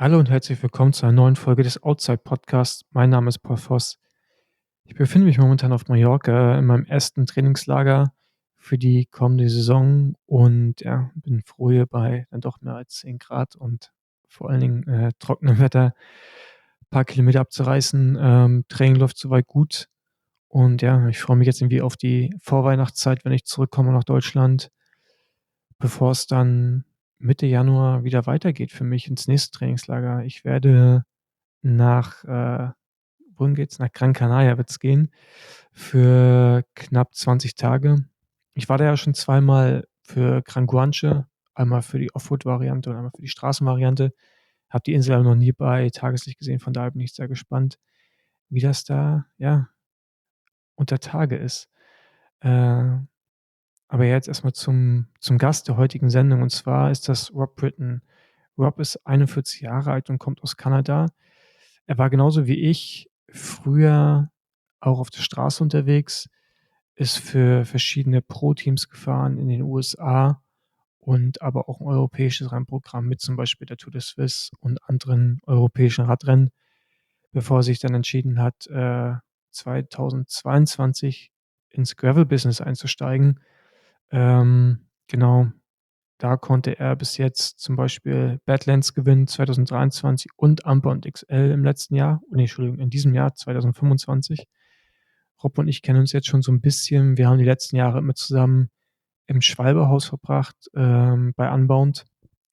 Hallo und herzlich willkommen zu einer neuen Folge des Autsaid Podcasts. Mein Name ist Paul Voß. Ich befinde mich momentan auf Mallorca in meinem ersten Trainingslager für die kommende Saison und ja, bin froh, hier bei dann doch mehr als 10 Grad und vor allen Dingen trockenem Wetter ein paar Kilometer abzureißen. Training läuft soweit gut und ja, ich freue mich jetzt irgendwie auf die Vorweihnachtszeit, wenn ich zurückkomme nach Deutschland, bevor es dann Mitte Januar wieder weitergeht für mich ins nächste Trainingslager. Ich werde nach, wohin geht's? Nach Gran Canaria wird's gehen für knapp 20 Tage. Ich war da ja schon zweimal für Gran Guanche, einmal für die Offroad-Variante und einmal für die Straßenvariante. Habe die Insel aber noch nie bei Tageslicht gesehen, von daher bin ich sehr gespannt, wie das da, ja, unter Tage ist. Äh, aber jetzt erstmal zum Gast der heutigen Sendung, und zwar ist das Rob Britton. Rob ist 41 Jahre alt und kommt aus Kanada. Er war genauso wie ich früher auch auf der Straße unterwegs, ist für verschiedene Pro-Teams gefahren in den USA und aber auch ein europäisches Rennprogramm mit zum Beispiel der Tour de Suisse und anderen europäischen Radrennen, bevor er sich dann entschieden hat, 2022 ins Gravel-Business einzusteigen. Genau, da konnte er bis jetzt zum Beispiel Badlands gewinnen 2023 und Unbound XL im letzten Jahr. Ne, Entschuldigung, in diesem Jahr 2025. Rob und ich kennen uns jetzt schon so ein bisschen. Wir haben die letzten Jahre immer zusammen im Schwalbehaus verbracht, bei Unbound.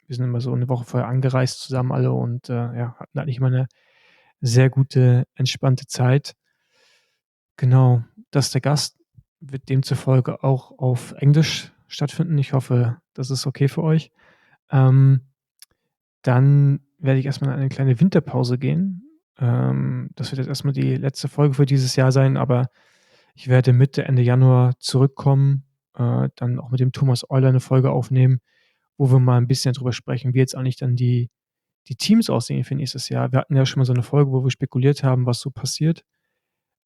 Wir sind immer so eine Woche vorher angereist zusammen alle und, ja, hatten eigentlich immer eine sehr gute, entspannte Zeit. Genau, das ist der Gast, wird demzufolge auch auf Englisch stattfinden. Ich hoffe, das ist okay für euch. Ähm, Dann werde ich erstmal in eine kleine Winterpause gehen. Das wird jetzt erstmal die letzte Folge für dieses Jahr sein, aber ich werde Mitte, Ende Januar zurückkommen, dann auch mit dem Thomas Euler eine Folge aufnehmen, wo wir mal ein bisschen drüber sprechen, wie jetzt eigentlich dann die Teams aussehen für nächstes Jahr. Wir hatten ja schon mal so eine Folge, wo wir spekuliert haben, was so passiert,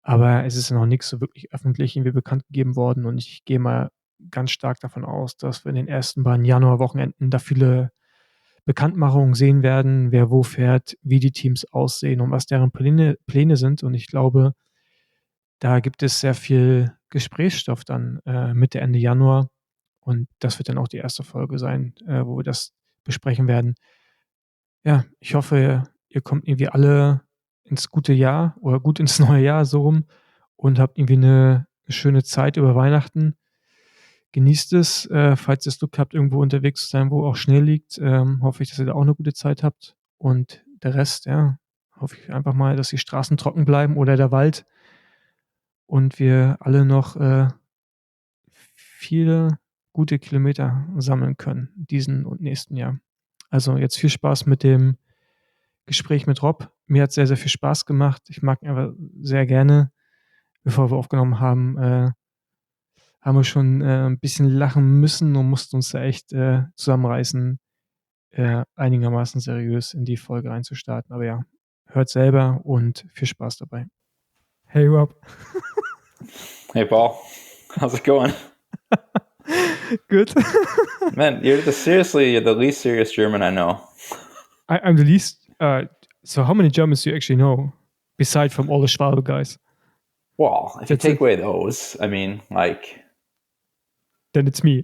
aber es ist ja noch nix so wirklich öffentlich irgendwie bekannt gegeben worden und ich gehe mal ganz stark davon aus, dass wir in den ersten beiden Januarwochenenden da viele Bekanntmachungen sehen werden, wer wo fährt, wie die Teams aussehen und was deren Pläne sind. Und ich glaube, da gibt es sehr viel Gesprächsstoff dann Mitte, Ende Januar. Und das wird dann auch die erste Folge sein, wo wir das besprechen werden. Ja, ich hoffe, ihr kommt irgendwie alle ins gute Jahr oder gut ins neue Jahr so rum und habt irgendwie eine schöne Zeit über Weihnachten. Genießt es, falls ihr das Glück habt, irgendwo unterwegs zu sein, wo auch Schnee liegt, hoffe ich, dass ihr da auch eine gute Zeit habt. Und der Rest, ja, hoffe ich einfach mal, dass die Straßen trocken bleiben oder der Wald und wir alle noch, viele gute Kilometer sammeln können, diesen und nächsten Jahr. Also, jetzt viel Spaß mit dem Gespräch mit Rob. Mir hat's sehr, sehr viel Spaß gemacht. Ich mag ihn einfach sehr gerne. Bevor wir aufgenommen haben wir schon, 'n bisschen lachen müssen und mussten uns da echt, zusammenreißen, einigermaßen seriös in die Folge reinzustarten. Aber ja, hört selber und viel Spaß dabei. Hey Rob. Hey Paul, how's it going? Good. Man, you're seriously the least serious German I know. I'm the least. So how many Germans do you actually know, beside from all the Schwabe guys? Well, if you That's take it. away those, I mean, like, Then it's me.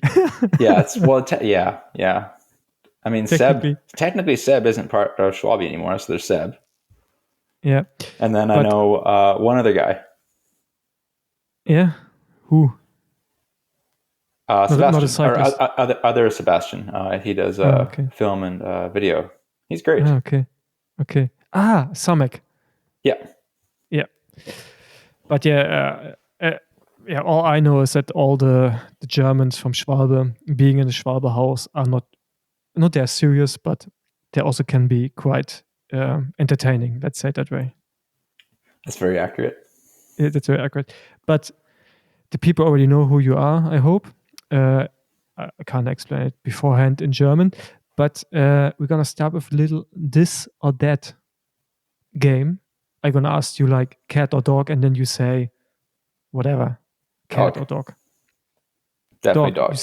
yeah, it's well, yeah. I mean, technically Seb isn't part of Schwabi anymore, so there's Seb. Yeah. And then I know one other guy. Yeah. Who? Sebastian, not a cyclist. or other Sebastian. He does Okay. film and video. He's great. Okay. Samek. Yeah. Yeah. But yeah, all I know is that all the Germans from Schwabe being in the Schwabe house are not that serious, but they also can be quite entertaining. Let's say it that way. That's very accurate. Yeah, that's very accurate. But the people already know who you are, I hope. I can't explain it beforehand in German, but we're gonna start with a little this or that game. I'm gonna ask you like cat or dog, and then you say whatever, cat Dog. or dog. Definitely dog.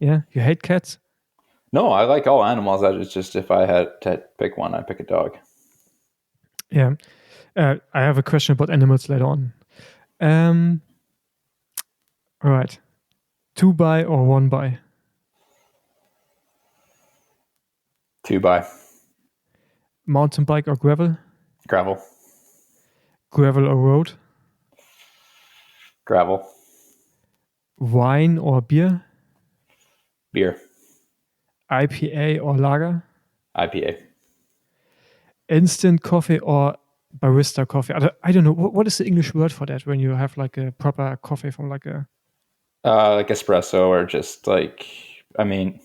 You hate cats? No, I like all animals. It's just if I had to pick one, I'd pick a dog. Yeah. I have a question about animals later on. All right. 2x or 1x? 2x. Mountain bike or gravel? Gravel. Gravel or road? Gravel. Wine or beer? Beer. IPA or lager? IPA. Instant coffee or barista coffee? I don't know. What is the English word for that when you have like a proper coffee from like a... Like espresso or just like, I mean,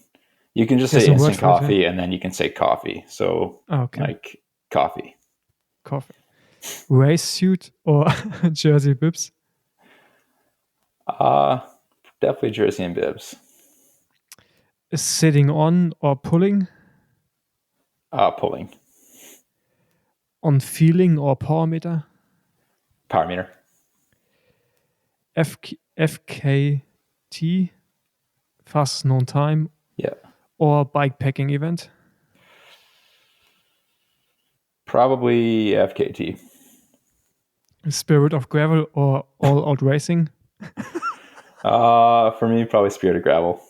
you can just There's say a word instant for it, coffee and then you can say coffee. So okay. like coffee. Coffee. Race suit or jersey bibs? Definitely jersey and bibs. Sitting on or pulling? Pulling. On feeling or power meter? Power meter. FKT, fastest known time, Yeah. or bikepacking event? Probably FKT. Spirit of gravel or all out racing? For me, probably Spirit of Gravel.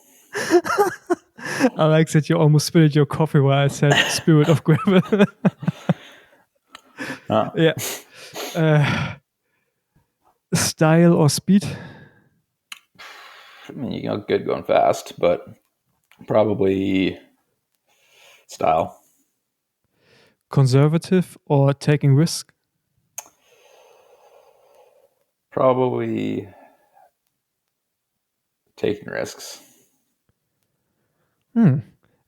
I like that you almost spilled your coffee while I said spirit of gravel. Yeah. Style or speed? I mean, you know, good going fast, but probably style. Conservative or taking risk? Probably taking risks.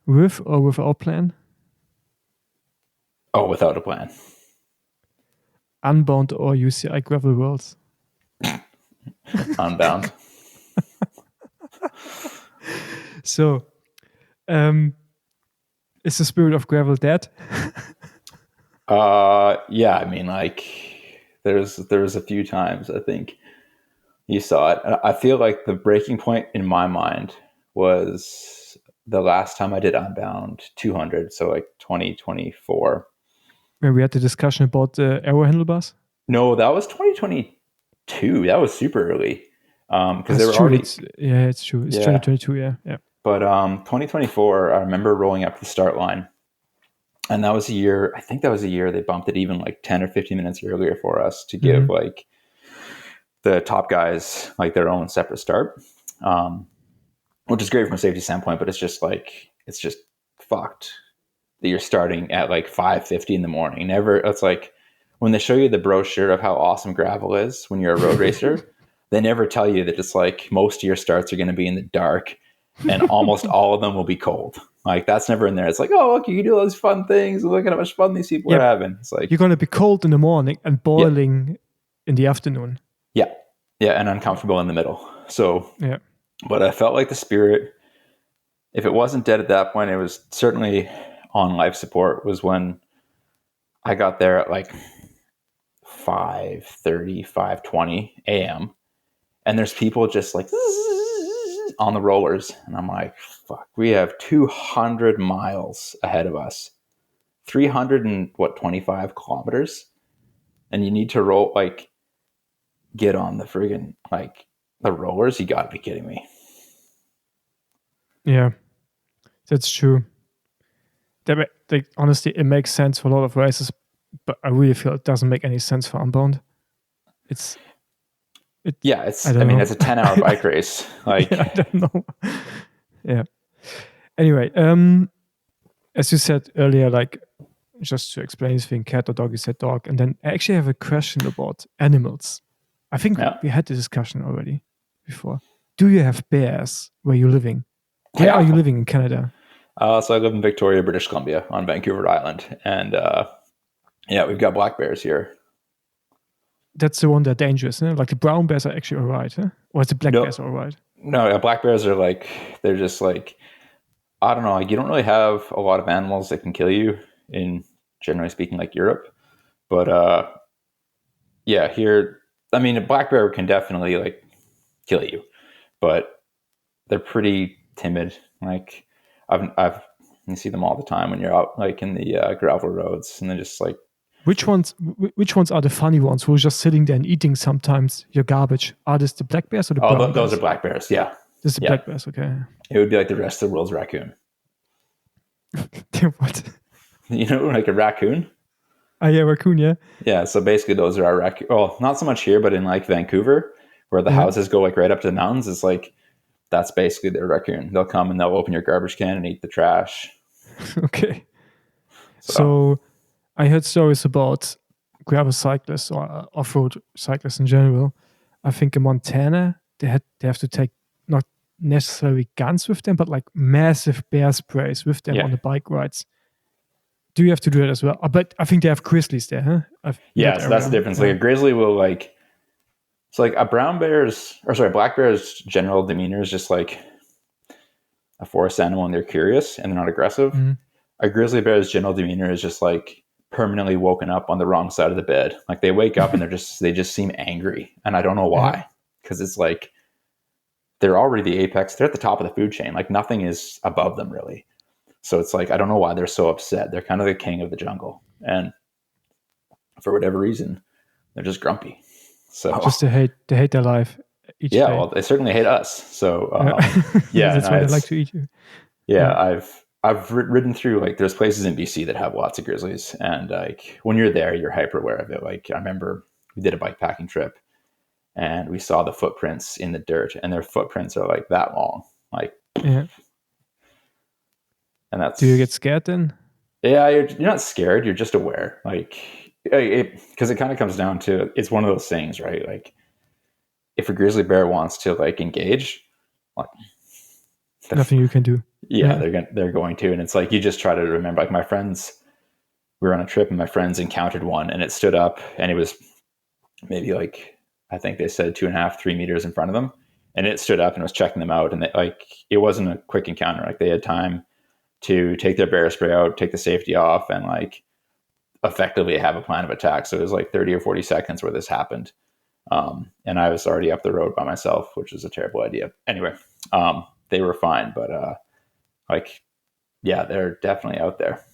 With or without plan? Oh, without a plan. Unbound or UCI gravel worlds? Unbound. So, is the spirit of gravel dead? Yeah, I mean, like there's a few times I think you saw it. I feel like the breaking point in my mind was the last time I did Unbound 200, so like 2024. When we had the discussion about the aero handlebars? No, that was 2022. That was super early. Because they were true. already. It's true. It's Yeah. 2022. Yeah. But 2024, I remember rolling up to the start line, and that was a year. I think that was a year they bumped it even like 10 or 15 minutes earlier for us to give like the top guys like their own separate start, which is great from a safety standpoint. But it's just fucked that you're starting at like 5:50 in the morning. Never. It's like when they show you the brochure of how awesome gravel is when you're a road racer. They never tell you that it's like most of your starts are going to be in the dark and almost all of them will be cold. Like that's never in there. It's like, oh, look, you can do all these fun things. Look at how much fun these people are having. It's like you're going to be cold in the morning and boiling in the afternoon. Yeah. And uncomfortable in the middle. So, but I felt like the spirit, if it wasn't dead at that point, it was certainly on life support, was when I got there at like 5:30, 5:20 a.m. And there's people just like on the rollers. And I'm like, fuck, we have 200 miles ahead of us. 325 kilometers. And you need to roll, like, get on the friggin', like, the rollers. You gotta be kidding me. Yeah, that's true. Honestly, it makes sense for a lot of races, but I really feel it doesn't make any sense for Unbound. It's a 10-hour bike race. Like, I don't know. Yeah. Anyway, as you said earlier, like just to explain this thing, cat or dog, you said dog, and then I actually have a question about animals. I think we had the discussion already before. Do you have bears where you're living? Where are you living in Canada? So I live in Victoria, British Columbia, on Vancouver Island, and we've got black bears here. That's the one that's dangerous, huh? Like the brown bears are actually alright, huh? Or is the black bears alright? No, black bears are like, they're just like, I don't know, like you don't really have a lot of animals that can kill you in, generally speaking, like Europe. But here, I mean, a black bear can definitely like kill you, but they're pretty timid. Like you see them all the time when you're out like in the gravel roads, and they're just like. Which ones are the funny ones who are just sitting there and eating sometimes your garbage? Are this the black bears or the brown bears? Those are black bears. Yeah. This is the black bears. Okay. It would be like the rest of the world's raccoon. What? You know, like a raccoon? Oh, yeah, raccoon, yeah. Yeah, so basically those are our raccoon. Well, not so much here, but in like Vancouver, where the houses go like right up to the mountains, it's like, that's basically their raccoon. They'll come and they'll open your garbage can and eat the trash. Okay. So I heard stories about gravel cyclists or off-road cyclists in general. I think in Montana, they have to take not necessarily guns with them, but like massive bear sprays with them on the bike rides. Do you have to do that as well? But I think they have grizzlies there, huh? Yeah, so that's the difference. Like a grizzly will like, it's like a black bear's general demeanor is just like a forest animal and they're curious and they're not aggressive. Mm-hmm. A grizzly bear's general demeanor is just like permanently woken up on the wrong side of the bed. Like they wake up and they just seem angry. And I don't know why. Because it's like, they're already the apex. They're at the top of the food chain. Like nothing is above them really. So it's like, I don't know why they're so upset. They're kind of the king of the jungle. And for whatever reason, they're just grumpy. So just to hate their life each day. Well, they certainly hate us. So that's why they like to eat you. Yeah. I've ridden through, like, there's places in BC that have lots of grizzlies. And like, when you're there, you're hyper aware of it. Like, I remember we did a bikepacking trip and we saw the footprints in the dirt, and their footprints are like that long. Like, and that's. Do you get scared then? Yeah, you're not scared. You're just aware. Like, because it kind of comes down to, it's one of those things, right? Like, if a grizzly bear wants to like engage, like, nothing you can do. Yeah, they're going to, and it's like you just try to remember. Like my friends, we were on a trip, and my friends encountered one, and it stood up, and it was maybe like, I think they said 2.5, 3 meters in front of them, and it stood up and was checking them out, and it wasn't a quick encounter. Like they had time to take their bear spray out, take the safety off, and like effectively have a plan of attack. So it was like 30 or 40 seconds where this happened. And I was already up the road by myself, which was a terrible idea. Anyway, they were fine, but they're definitely out there.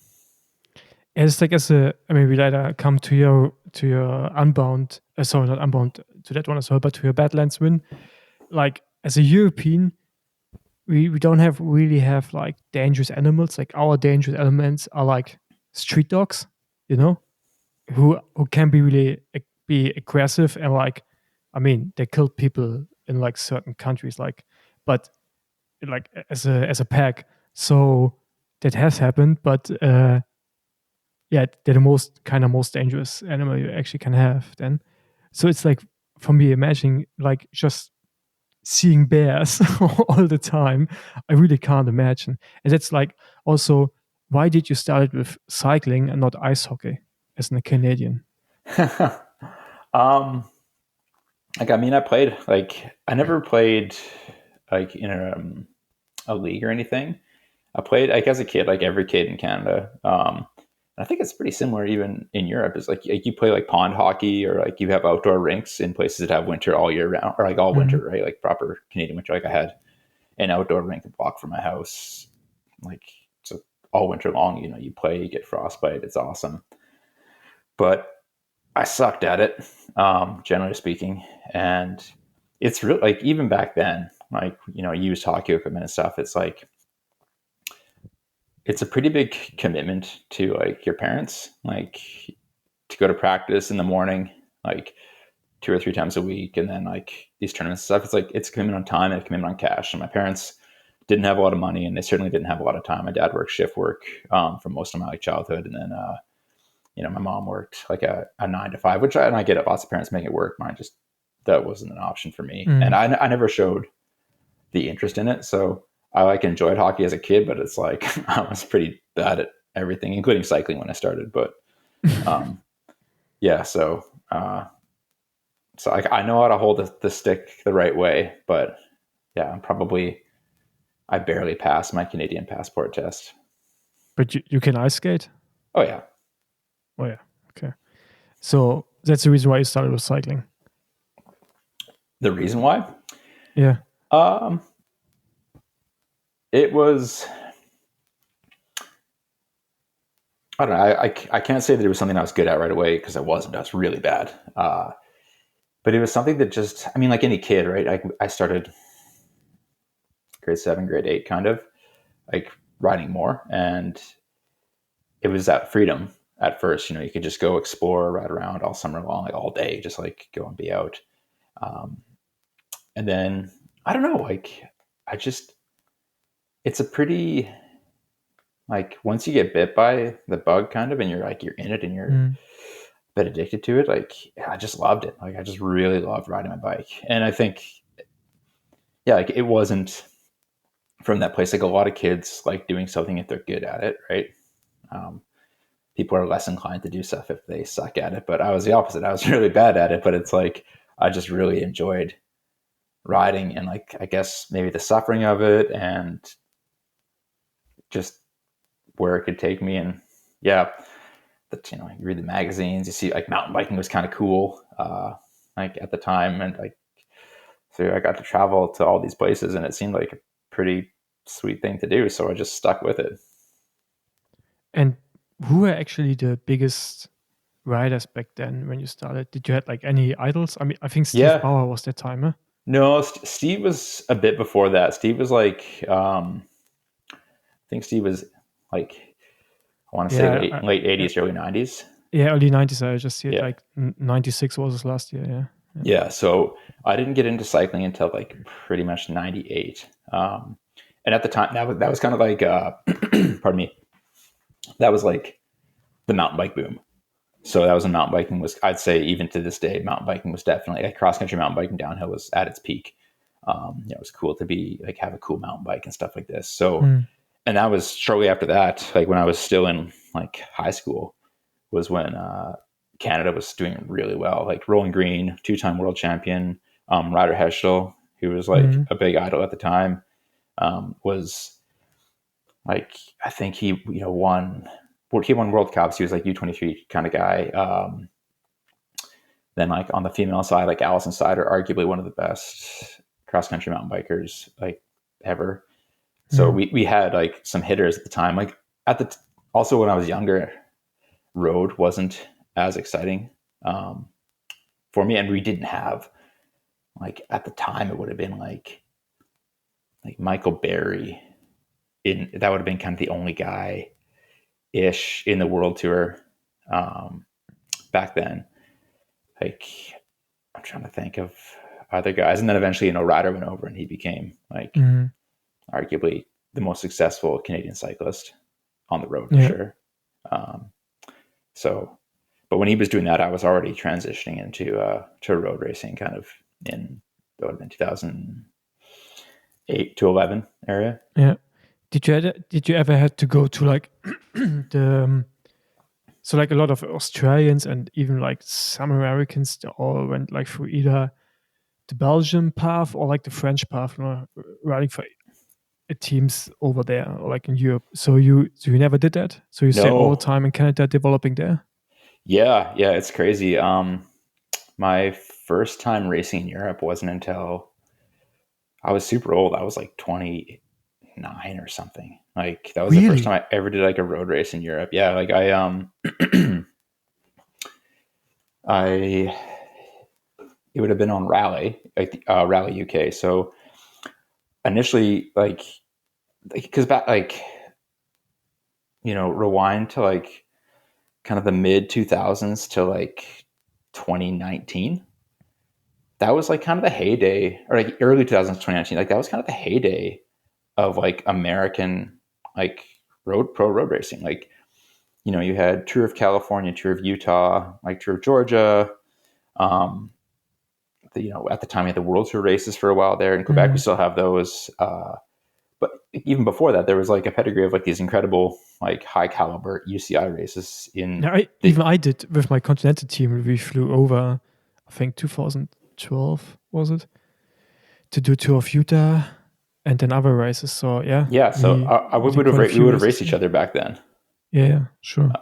It's like we later come to your Unbound, not Unbound, to that one as well, but to your Badlands win. Like as a European, we don't really have like dangerous animals. Like our dangerous elements are like street dogs, you know, who can be really be aggressive and like, I mean, they kill people in like certain countries, like, but like as a pack. So that has happened, but they're the most dangerous animal you actually can have then. So it's like, for me, imagining like just seeing bears all the time, I really can't imagine. And that's like also, why did you start with cycling and not ice hockey as a Canadian? I never played like in a league or anything. I played like as a kid, like every kid in Canada. I think it's pretty similar even in Europe. Is like you play like pond hockey, or like you have outdoor rinks in places that have winter all year round, or like all winter, right? Like proper Canadian winter. Like I had an outdoor rink a block from my house, like so all winter long. You know, you play, you get frostbite. It's awesome. But I sucked at it, generally speaking. And it's real, like even back then, like, you know, used hockey equipment and stuff. It's like, it's a pretty big commitment to like your parents, like to go to practice in the morning, like 2 or 3 times a week. And then like these tournaments and stuff, it's like, it's a commitment on time and a commitment on cash. And my parents didn't have a lot of money, and they certainly didn't have a lot of time. My dad worked shift work for most of my like childhood. And then, my mom worked like a 9 to 5, which I get it. Lots of parents make it work. Mine just, that wasn't an option for me. And I never showed the interest in it. So I like enjoyed hockey as a kid, but it's like, I was pretty bad at everything, including cycling when I started. But so I know how to hold the stick the right way, but yeah, I barely passed my Canadian passport test. But you can ice skate? Oh yeah. Oh yeah. Okay. So that's the reason why you started with cycling. The reason why? Yeah. It was I don't know. I can't say that it was something I was good at right away, because I wasn't. I was really bad. But it was something that just, I mean, like any kid, right? I started grade 7, grade 8, kind of like riding more. And it was that freedom at first. You could just go explore, ride around all summer long, like all day, just like go and be out. And then, I don't know, like it's a pretty, like, once you get bit by the bug, kind of, and you're in it and you're a bit addicted to it, like, I just loved it. Like, I just really loved riding my bike. And I think, yeah, like, it wasn't from that place. Like, a lot of kids like doing something if they're good at it, right? People are less inclined to do stuff if they suck at it. But I was the opposite. I was really bad at it, but it's like, I just really enjoyed riding, and, like, I guess maybe the suffering of it, and just where it could take me. And yeah, that, you read the magazines, you see, like, mountain biking was kind of cool, like, at the time. And, like, so I got to travel to all these places, and it seemed like a pretty sweet thing to do. So I just stuck with it. And who were actually the biggest riders back then when you started? Did you have like any idols? I mean, I think Steve Yeah. Bauer was that time, huh? No, Steve was a bit before that. Steve was like, I think Steve was like, I want to say late 80s, early 90s. Yeah, early 90s. I just see it Yeah. like 96 was his last year. Yeah. Yeah. So I didn't get into cycling until like pretty much 98. And at the time, that was kind of like, pardon me, that was like the mountain bike boom. So that was when mountain biking was, I'd say, even to this day, mountain biking was definitely, like, cross country mountain biking downhill was at its peak. It was cool to be like, have a cool mountain bike and stuff like this. So, and that was shortly after that, like when I was still in like high school, was when Canada was doing really well. Like Rolling Green, 2-time world champion, Ryder Heschel, who was like a big idol at the time, was like, I think he won World Cups. He was like U23 kind of guy. Then, like, on the female side, like Alison Sider, arguably one of the best cross country mountain bikers like ever. So we had like some hitters at the time. Like also when I was younger, road wasn't as exciting for me, and we didn't have, like, at the time, it would have been like Michael Berry. That would have been kind of the only guy ish in the world tour back then. Like, I'm trying to think of other guys, and then eventually, Ryder went over, and he became like arguably the most successful Canadian cyclist on the road, for sure. So, but when he was doing that, I was already transitioning into to road racing, kind of in, that would have been 2008 to 11 area. Yeah. Did you ever had to go to like so like a lot of Australians and even like some Americans, they all went like through either the Belgian path or like the French path, riding for teams over there or like in Europe. So you never did that? So you stayed all the time in Canada developing there? Yeah, it's crazy. My first time racing in Europe wasn't until I was super old. I was like 29 or something. Like, that was the first time I ever did like a road race in Europe. Yeah, like it would have been on Rally, like Rally UK. So initially, like, because back, like, rewind to like kind of the mid 2000s to like 2019. That was like kind of the heyday, or like early 2000s, 2019. Like, that was kind of the heyday of like American, like, pro road racing. Like, you had Tour of California, Tour of Utah, like Tour of Georgia. At the time, we had the World Tour races for a while there. In Quebec, we still have those. But even before that, there was like a pedigree of like these incredible, like, high caliber UCI races in. I did with my Continental team. We flew over, I think 2012 was it, to do Tour of Utah and then other races. So yeah. So we would have raced each other back then. Yeah, sure.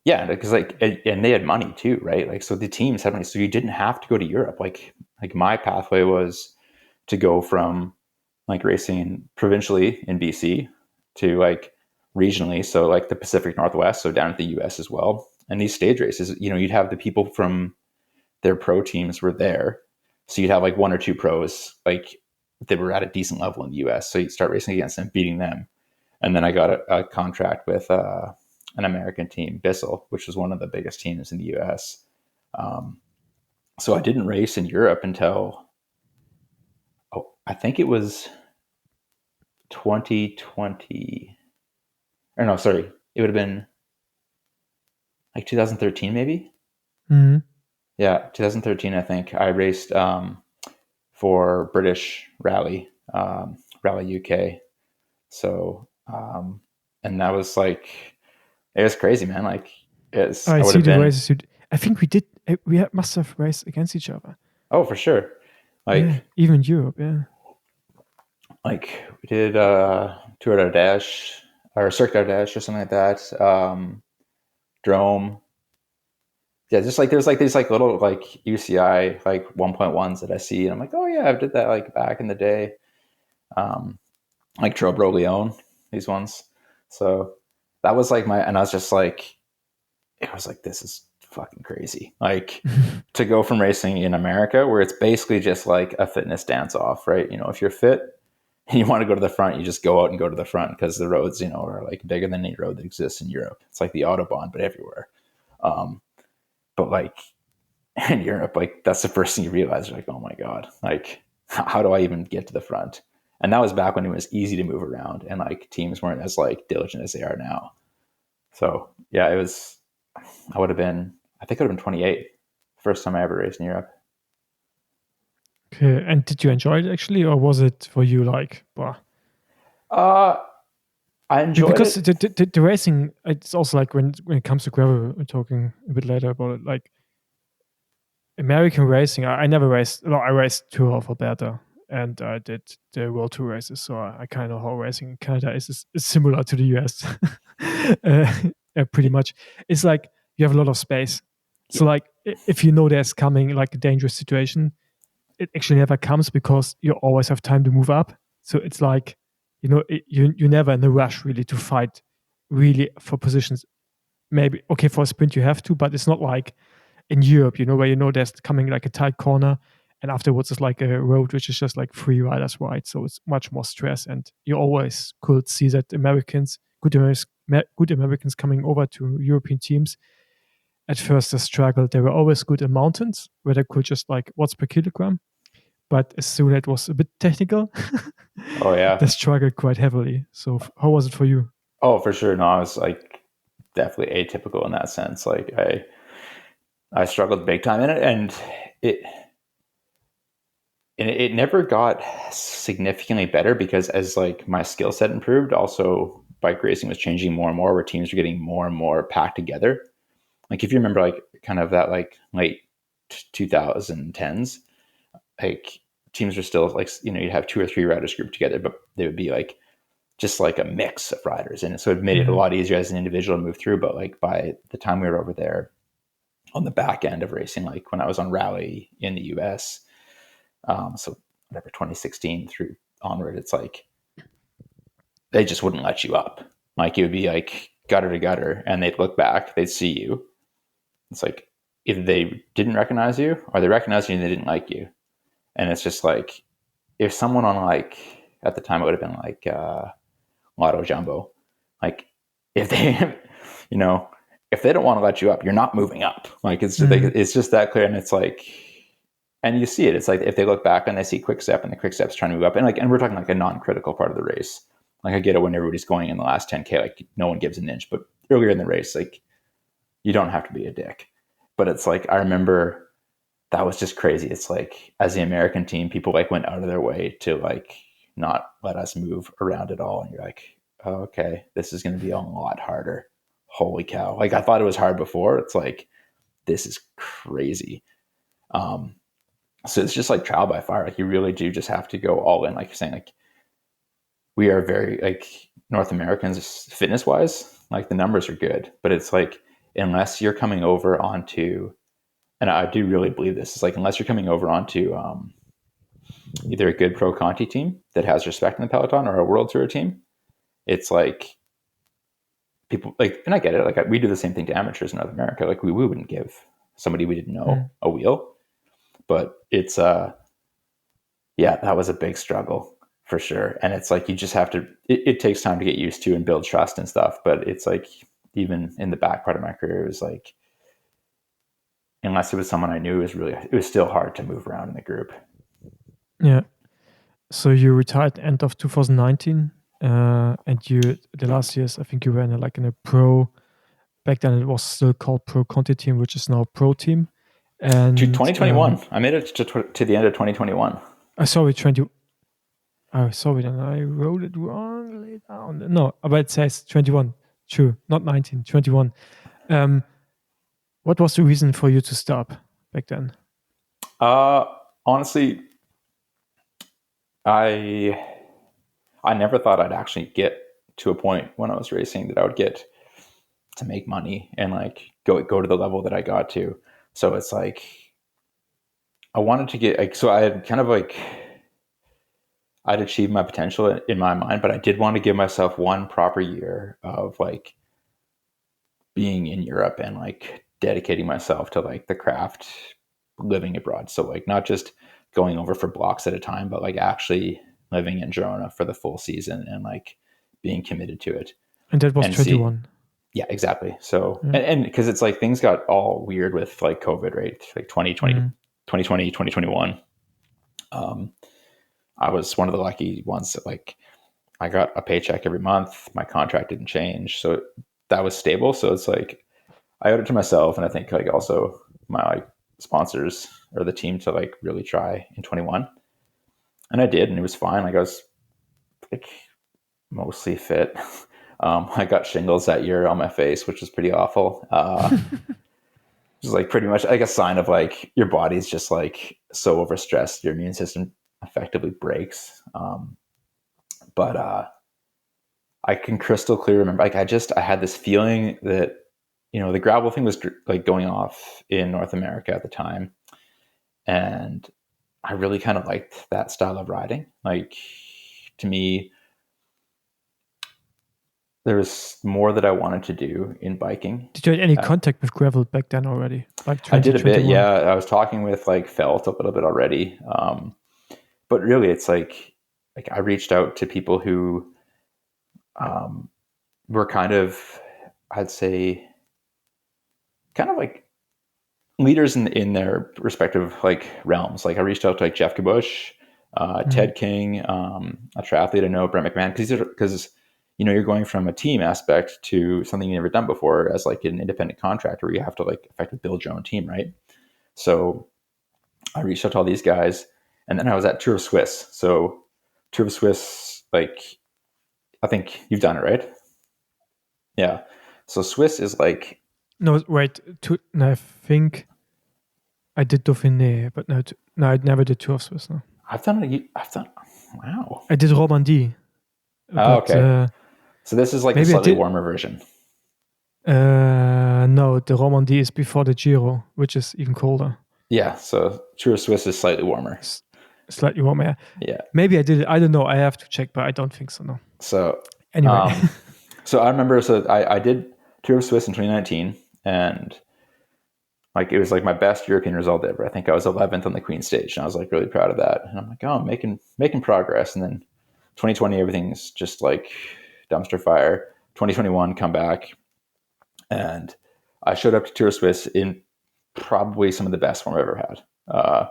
Yeah, because like, and they had money too, right? Like, so the teams had money, so you didn't have to go to Europe. Like my pathway was to go from like racing provincially in BC to like regionally. So like the Pacific Northwest, so down at the US as well. And these stage races, you'd have the people from their pro teams were there. So you'd have like one or two pros, like that were at a decent level in the US. So you'd start racing against them, beating them. And then I got a contract with an American team, Bissell, which was one of the biggest teams in the US. So I didn't race in Europe until, I think it was 2020. Or no, sorry. It would have been like 2013 maybe. Mm-hmm. Yeah, 2013, I think. I raced for British Rally, Rally UK. So, and that was like, it was crazy, man. Like, I I would see have the been, races. I think we must have raced against each other. oh, for sure. Yeah, Like, even Europe. Yeah. like we did Tour d'Ardèche or Cirque d'Ardèche or something like that. Drome. Yeah, just like there's like these like little like UCI like 1.1s that I see, and I'm like, oh yeah, I did that like back in the day. Like Trobro Leone, these ones. So that was like and I was just like, it was like, this is fucking crazy. Like to go from racing in America, where it's basically just like a fitness dance off, right? If you're fit and you want to go to the front, you just go out and go to the front because the roads, are like bigger than any road that exists in Europe. It's like the Autobahn, but everywhere. But like in Europe, like that's the first thing you realize. You're like, oh my God, like how do I even get to the front? And that was back when it was easy to move around and like teams weren't as like diligent as they are now. So yeah, I think I would have been 28, first time I ever raced in Europe. Okay, and did you enjoy it actually, or was it for you like, bah? I enjoyed because it. The racing, it's also like when it comes to gravel, we're talking a bit later about it, like American racing, I never raced. No, I raced Tour of Alberta, and I did the World Tour races, so I kind of know how racing in Canada is similar to the US. Pretty much. It's like you have a lot of space. So like if there's coming like a dangerous situation, it actually never comes because you always have time to move up. So it's like, you're never in a rush really to fight really for positions. Maybe, okay, for a sprint you have to, but it's not like in Europe, where there's coming like a tight corner, and afterwards it's like a road which is just like free riders ride. So it's much more stress, and you always could see that good Americans coming over to European teams. At first they struggled. They were always good in mountains where they could just like watts per kilogram. But as soon as it was a bit technical, Oh yeah, they struggled quite heavily. So how was it for you? Oh, for sure. No, I was like definitely atypical in that sense. Like I struggled big time in it, and it never got significantly better because as like my skill set improved, also bike racing was changing more and more, where teams were getting more and more packed together. Like if you remember, like kind of that like late 2010s, like teams were still like you'd have 2 or 3 riders grouped together, but they would be like just like a mix of riders, and so it made it a lot easier as an individual to move through. But like by the time we were over there on the back end of racing, like when I was on rally in the US, so whatever 2016 through onward, it's like they just wouldn't let you up. Like it would be like gutter to gutter, and they'd look back, they'd see you. It's like either they didn't recognize you or they recognized you and they didn't like you. And it's just like if someone on like at the time it would have been like Lotto Jumbo, like if they if they don't want to let you up, you're not moving up. Like it's it's just that clear. And it's like, and you see it, it's like if they look back and they see Quick Step and the Quick Step's trying to move up, and like, and we're talking like a non-critical part of the race. Like I get it when everybody's going in the last 10K, like no one gives an inch, but earlier in the race, like you don't have to be a dick. But it's like, I remember that was just crazy. It's like as the American team, people like went out of their way to like not let us move around at all. And you're like, oh, okay, this is going to be a lot harder. Holy cow. Like I thought it was hard before. It's like, this is crazy. So it's just like trial by fire. Like you really do just have to go all in. Like you're saying, like we are very like North Americans fitness wise, like the numbers are good, but it's like, unless you're coming over onto, and I do really believe this, is like, unless you're coming over onto either a good pro Conti team that has respect in the peloton or a world tour team, it's like people like, and I get it. Like we do the same thing to amateurs in North America. Like we wouldn't give somebody we didn't know a wheel, but it's, yeah, that was a big struggle for sure. And it's like, you just have to, it takes time to get used to and build trust and stuff. But it's like, even in the back part of my career, it was like, unless it was someone I knew, it was still hard to move around in the group. Yeah. So you retired end of 2019, and the last years, I think you were in a pro. Back then, it was still called Pro Conti Team, which is now Pro Team. And to 2021, I made it to the end of 2021. Sorry, 20. Oh, sorry, then I wrote it wrongly down. No, but it says 21. True, not 19, 21. What was the reason for you to stop back then? Honestly, I never thought I'd actually get to a point when I was racing that I would get to make money and like go to the level that I got to. So it's like, I wanted to get like, so I had kind of like, I'd achieved my potential in my mind, but I did want to give myself one proper year of like being in Europe and like dedicating myself to like the craft, living abroad. So like not just going over for blocks at a time, but like actually living in Girona for the full season and like being committed to it. And that was 21. Yeah, exactly. So, and because it's like things got all weird with like COVID, right? Like 2020, 2021. I was one of the lucky ones that like I got a paycheck every month. My contract didn't change. So that was stable. So it's like I owed it to myself. And I think like also my like sponsors or the team to like really try in 21. And I did, and it was fine. Like I was like mostly fit. I got shingles that year on my face, which was pretty awful. It was like pretty much like a sign of like your body's just like so overstressed, your immune system effectively breaks. But I can crystal clear remember, like I had this feeling that, you know, the gravel thing was like going off in North America at the time. And I really kind of liked that style of riding. Like to me, there was more that I wanted to do in biking. Did you have any contact with gravel back then already? Like I did a bit, yeah. I was talking with like Felt a little bit already. But really it's like I reached out to people who were kind of, I'd say, kind of like leaders in their respective like realms. Like I reached out to like Jeff Kabush, Ted King, a triathlete I know, Brent McMahon, because you know, you're going from a team aspect to something you've never done before as like an independent contractor where you have to like effectively build your own team, right? So I reached out to all these guys, and then I was at Tour of Swiss. So Tour of Swiss, like, I think you've done it, right? Yeah. So Swiss is like... No, wait. No, I think I did Dauphiné, but no, I never did Tour of Swiss. No. Wow. I did Romandie. Oh, okay. So this is like a slightly warmer version. No, the Romandie is before the Giro, which is even colder. Yeah, so Tour of Swiss is slightly warmer. Slightly warmer, yeah. Maybe I did it. I don't know. I have to check, but I don't think so, no. So anyway. So I remember, I did Tour of Swiss in 2019, and like it was like my best European result ever. I think I was 11th on the Queen stage, and I was like really proud of that. And I'm like, oh, I'm making progress. And then 2020, everything's just like dumpster fire. 2021, come back, and I showed up to Tour of Swiss in probably some of the best form I've ever had. I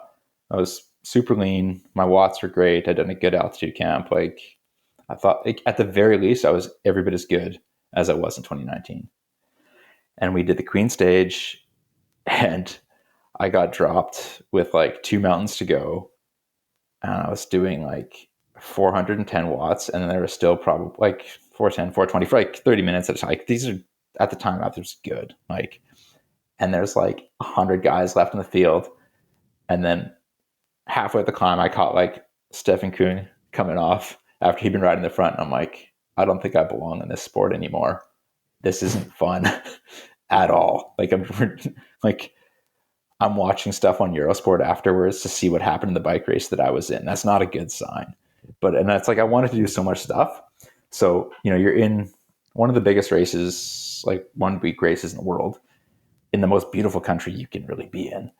was super lean. My watts were great. I'd done a good altitude camp. Like I thought, like, at the very least, I was every bit as good as I was in 2019. And we did the Queen stage, and I got dropped with like 2 mountains to go, and I was doing like 410 watts, and then there was still probably like 410, 420 for like 30 minutes at a time. Like these are, at the time, that was good. Like, and there's like 100 guys left in the field, and then halfway up the climb, I caught like Stefan Kuhn coming off after he'd been riding the front. And I'm like, I don't think I belong in this sport anymore. This isn't fun at all. Like I'm watching stuff on Eurosport afterwards to see what happened in the bike race that I was in. That's not a good sign. And that's like, I wanted to do so much stuff. So, you know, you're in one of the biggest races, like 1 week races in the world, in the most beautiful country you can really be in.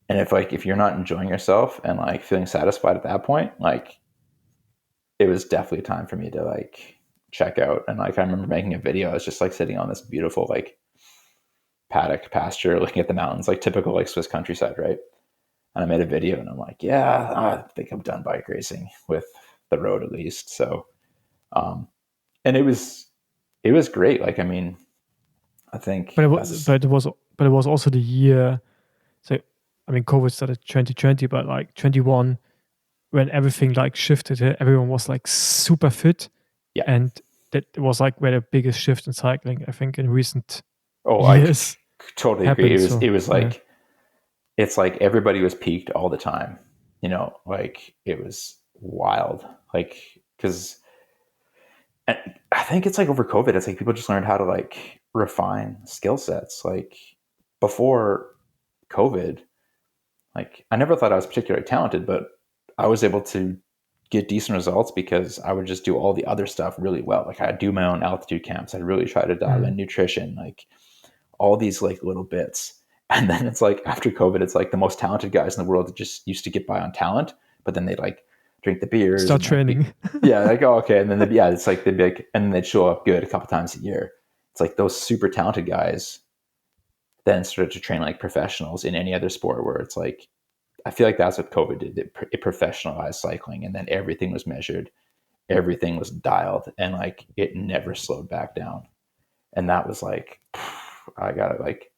And if you're not enjoying yourself and like feeling satisfied at that point, like it was definitely time for me to like check out. And like I remember making a video. I was just like sitting on this beautiful like paddock pasture, looking at the mountains, like typical like Swiss countryside, right? And I made a video, and I'm like, yeah, I think I'm done bike racing with the road at least. So, and it was great. Like, I mean, I think, But it was also the year. So, I mean, COVID started 2020, but like 21, when everything like shifted, everyone was like super fit, yeah. and that was like where the biggest shift in cycling, I think, in recent I years totally agree. happened. It was like, yeah. it's like everybody was peaked all the time, like it was wild. Like, cause I think it's like over COVID, it's like people just learned how to like refine skill sets. Like before COVID, like I never thought I was particularly talented, but I was able to get decent results because I would just do all the other stuff really well. Like I'd do my own altitude camps. I'd really try to dial in nutrition, like all these like little bits. And then it's like after COVID, it's like the most talented guys in the world that just used to get by on talent, but then they'd like drink the beers. Start and training. yeah, like, oh, okay. And then it's like they'd be like, and then they'd show up good a couple times a year. It's like those super talented guys then started to train like professionals in any other sport, where it's like, I feel like that's what COVID did. It professionalized cycling, and then everything was measured, everything was dialed, and like it never slowed back down. And that was like, I got it. Like,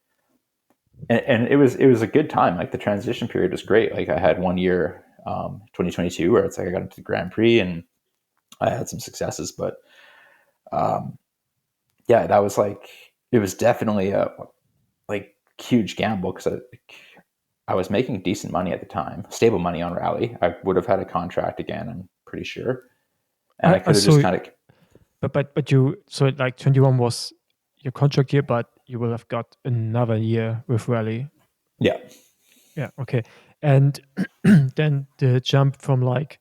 and it was a good time. Like the transition period was great. Like I had 1 year, 2022, where it's like I got into the Grand Prix and I had some successes, but yeah, that was like, it was definitely a like huge gamble, because I was making decent money at the time, stable money on rally. I would have had a contract again, I'm pretty sure, and I could have just kind of. But you, so like 21 was your contract year, but you will have got another year with rally. Yeah. Yeah. Okay. And then the jump from like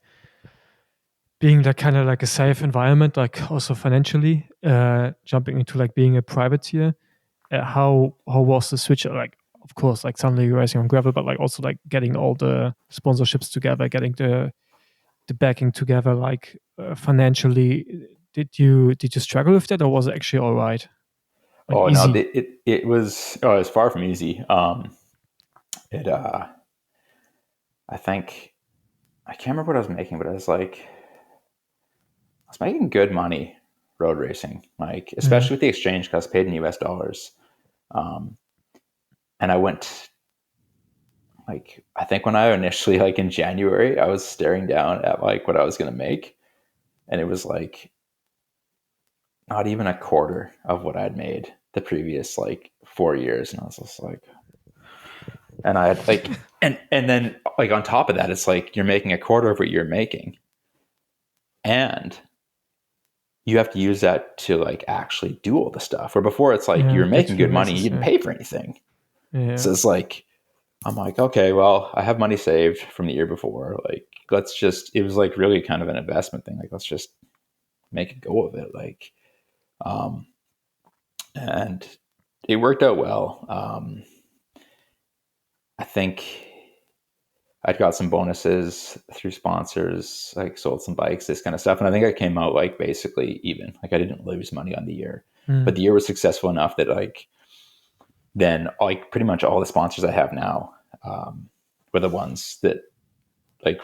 being like kind of like a safe environment, like also financially, jumping into like being a privateer. How was the switch? Like, of course, like suddenly you're racing on gravel, but like also like getting all the sponsorships together, getting the backing together, like financially. Did you struggle with that, or was it actually all right? Like Oh no, easy? it was, it was far from easy. It I think, I can't remember what I was making, but I was making good money road racing, like especially with the exchange, because I was paid in US dollars. And I went, like, I think when I initially, like in January, I was staring down at like what I was going to make, and it was like not even a quarter of what I'd made the previous like 4 years. And I was just like, and I had like, and then like on top of that, it's like you're making a quarter of what you're making, and you have to use that to like actually do all the stuff. Where before it's like you're Get making through good money, races. you didn't pay for anything. Yeah. So it's like, I'm like, okay, well, I have money saved from the year before. Like, let's just, it was like really kind of an investment thing. Like, let's just make a go of it. Like, and it worked out well. I think I'd got some bonuses through sponsors, like sold some bikes, this kind of stuff. And I think I came out like basically even. Like I didn't lose money on the year, but the year was successful enough that like then like pretty much all the sponsors I have now were the ones that like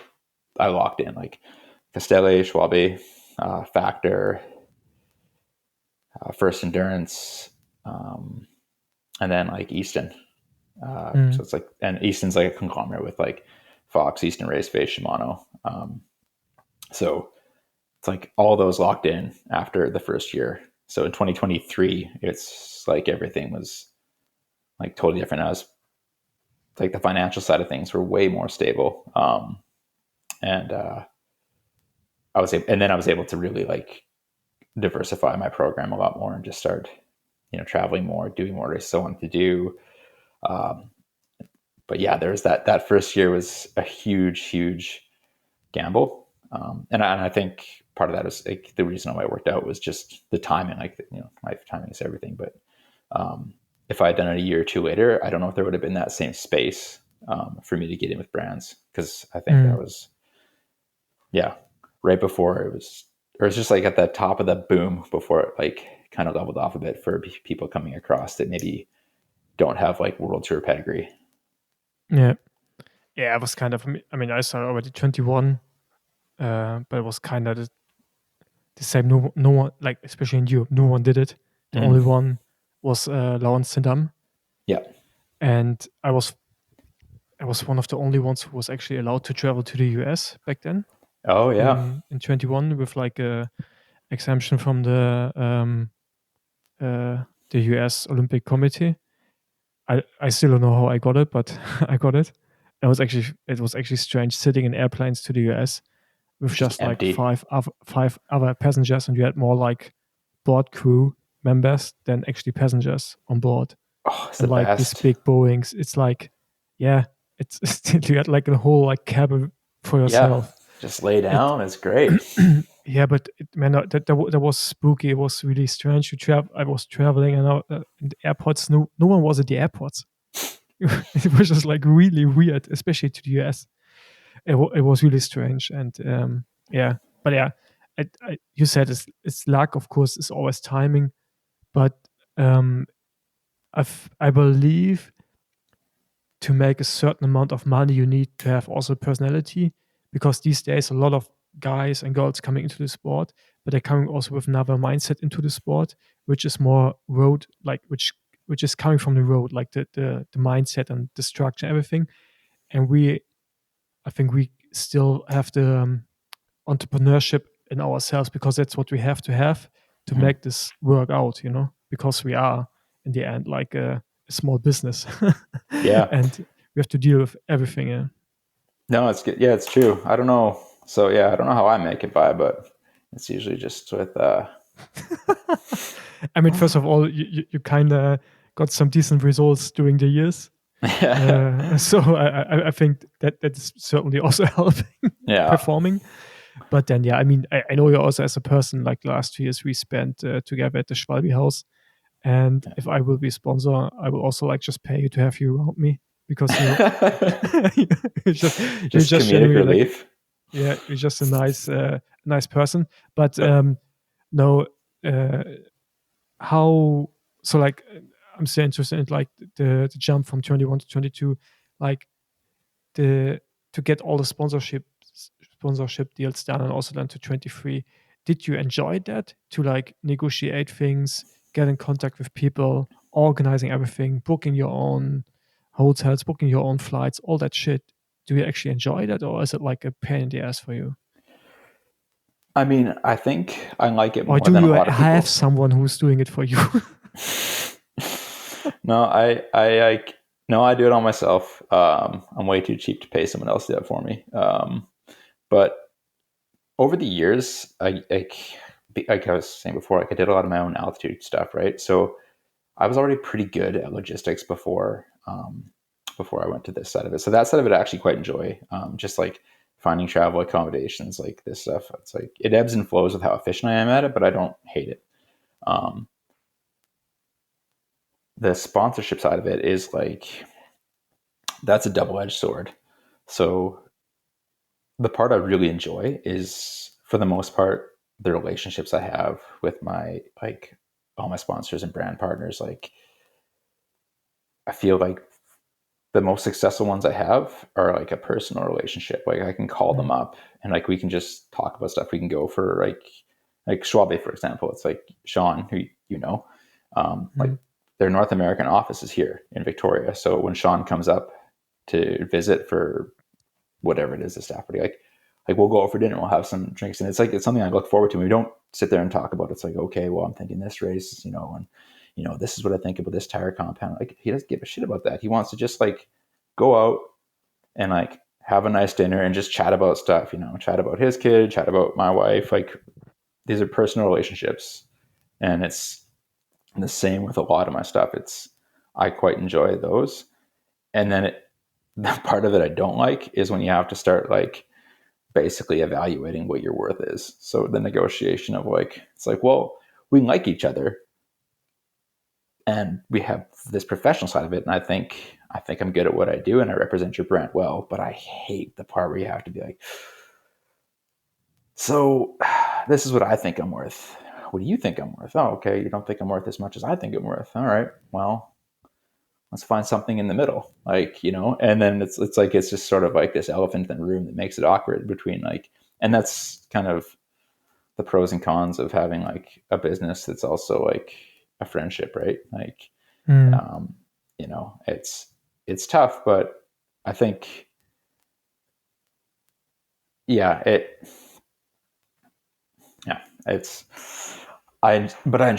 I locked in, like Castelli, Schwabe, Factor, First Endurance, and then like Easton. So it's like, and Easton's like a conglomerate with like Fox, Easton Raceface, Shimano. So it's like all those locked in after the first year. So in 2023, it's like everything was like totally different. I was like, the financial side of things were way more stable. And and then I was able to really like diversify my program a lot more and just start, traveling more, doing more races I wanted to do. But yeah, there's that first year was a huge gamble. And I think part of that is like the reason why it worked out was just the timing. Like, my timing is everything. But if I had done it a year or two later, I don't know if there would have been that same space for me to get in with brands, because I think that was, right before it was just like at the top of the boom before it like kind of leveled off a bit for people coming across that maybe don't have like world tour pedigree. Yeah. Yeah, it was kind of, I mean, I started already 21, but it was kind of the same. No one, like, especially in Europe, no one did it. The only one was Laurence Sindam. Yeah. And I was one of the only ones who was actually allowed to travel to the US back then. Oh yeah. In 21, with like a exemption from the US Olympic Committee. I still don't know how I got it, but I got it. It was actually strange sitting in airplanes to the US with just like empty. five other passengers, and you had more like board crew members than actually passengers on board. Oh, it's And the like best. these big Boeings, it's like, it's you had like a whole like cabin for yourself. Just lay down. It's great. Yeah, but that was spooky. It was really strange to travel. I was traveling, and in the airports, no one was at the airports. It was just like really weird, especially to the US. It was really strange, and but yeah, you said it's luck. Of course, it's always timing, but I believe to make a certain amount of money, you need to have also personality, because these days a lot of guys and girls coming into the sport, but they're coming also with another mindset into the sport, which is more road, like which is coming from the road, like the mindset and the structure, everything. And I think we still have the entrepreneurship in ourselves, because that's what we have to make this work out, because we are in the end like a small business. Yeah. And we have to deal with everything. Yeah. No, it's good. Yeah, it's true. I don't know. So I don't know how I make it by, but it's usually just with I mean, first of all, you kind of got some decent results during the years. So I think that is certainly also helping performing. But then, I mean, I know you also as a person, like last 2 years we spent together at the Schwalbe House. And if I will be a sponsor, I will also like just pay you to have you around me, because you're just comedic relief. Like, you're just a nice person. But no, how, so like, I'm still interested in like the jump from 21 to 22, like to get all the sponsorship deals done, and also then to 23. Did you enjoy that, to like negotiate things, get in contact with people, organizing everything, booking your own hotels, booking your own flights, all that shit? Do you actually enjoy that, or is it like a pain in the ass for you? I mean, I think I like it more Or do than a you lot of people. have someone who's doing it for you? No, I do it all myself. I'm way too cheap to pay someone else to do it for me. But over the years, like I was saying before, like I did a lot of my own altitude stuff, right? So I was already pretty good at logistics before I went to this side of it. So that side of it I actually quite enjoy. Just like finding travel accommodations, like this stuff. It's like it ebbs and flows with how efficient I am at it, but I don't hate it. The sponsorship side of it is like, that's a double-edged sword. So the part I really enjoy is, for the most part, the relationships I have with my, like, all my sponsors and brand partners. Like, I feel like the most successful ones I have are like a personal relationship. Like I can call them up and like we can just talk about stuff. We can go for like Schwalbe, for example. It's like Sean, who like their North American office is here in Victoria. So when Sean comes up to visit for whatever it is, the staff party, like we'll go out for dinner, we'll have some drinks, and it's something I look forward to. We don't sit there and talk about it. It's like, okay, well, I'm thinking this race, and this is what I think about this tire compound. Like he doesn't give a shit about that. He wants to just like go out and like have a nice dinner and just chat about stuff, chat about his kid, chat about my wife. Like these are personal relationships, and it's the same with a lot of my stuff. I quite enjoy those. And then the part of it I don't like is when you have to start like basically evaluating what your worth is. So the negotiation of like, it's like, well, we like each other and we have this professional side of it. And I think I'm good at what I do and I represent your brand well, but I hate the part where you have to be like, so this is what I think I'm worth. What do you think I'm worth? Oh, okay. You don't think I'm worth as much as I think I'm worth. All right. Well, let's find something in the middle, like, and then it's like, it's just sort of like this elephant in the room that makes it awkward between like, and that's kind of the pros and cons of having like a business that's also like a friendship, right? Like, um, it's tough, but I think, yeah, it's, but I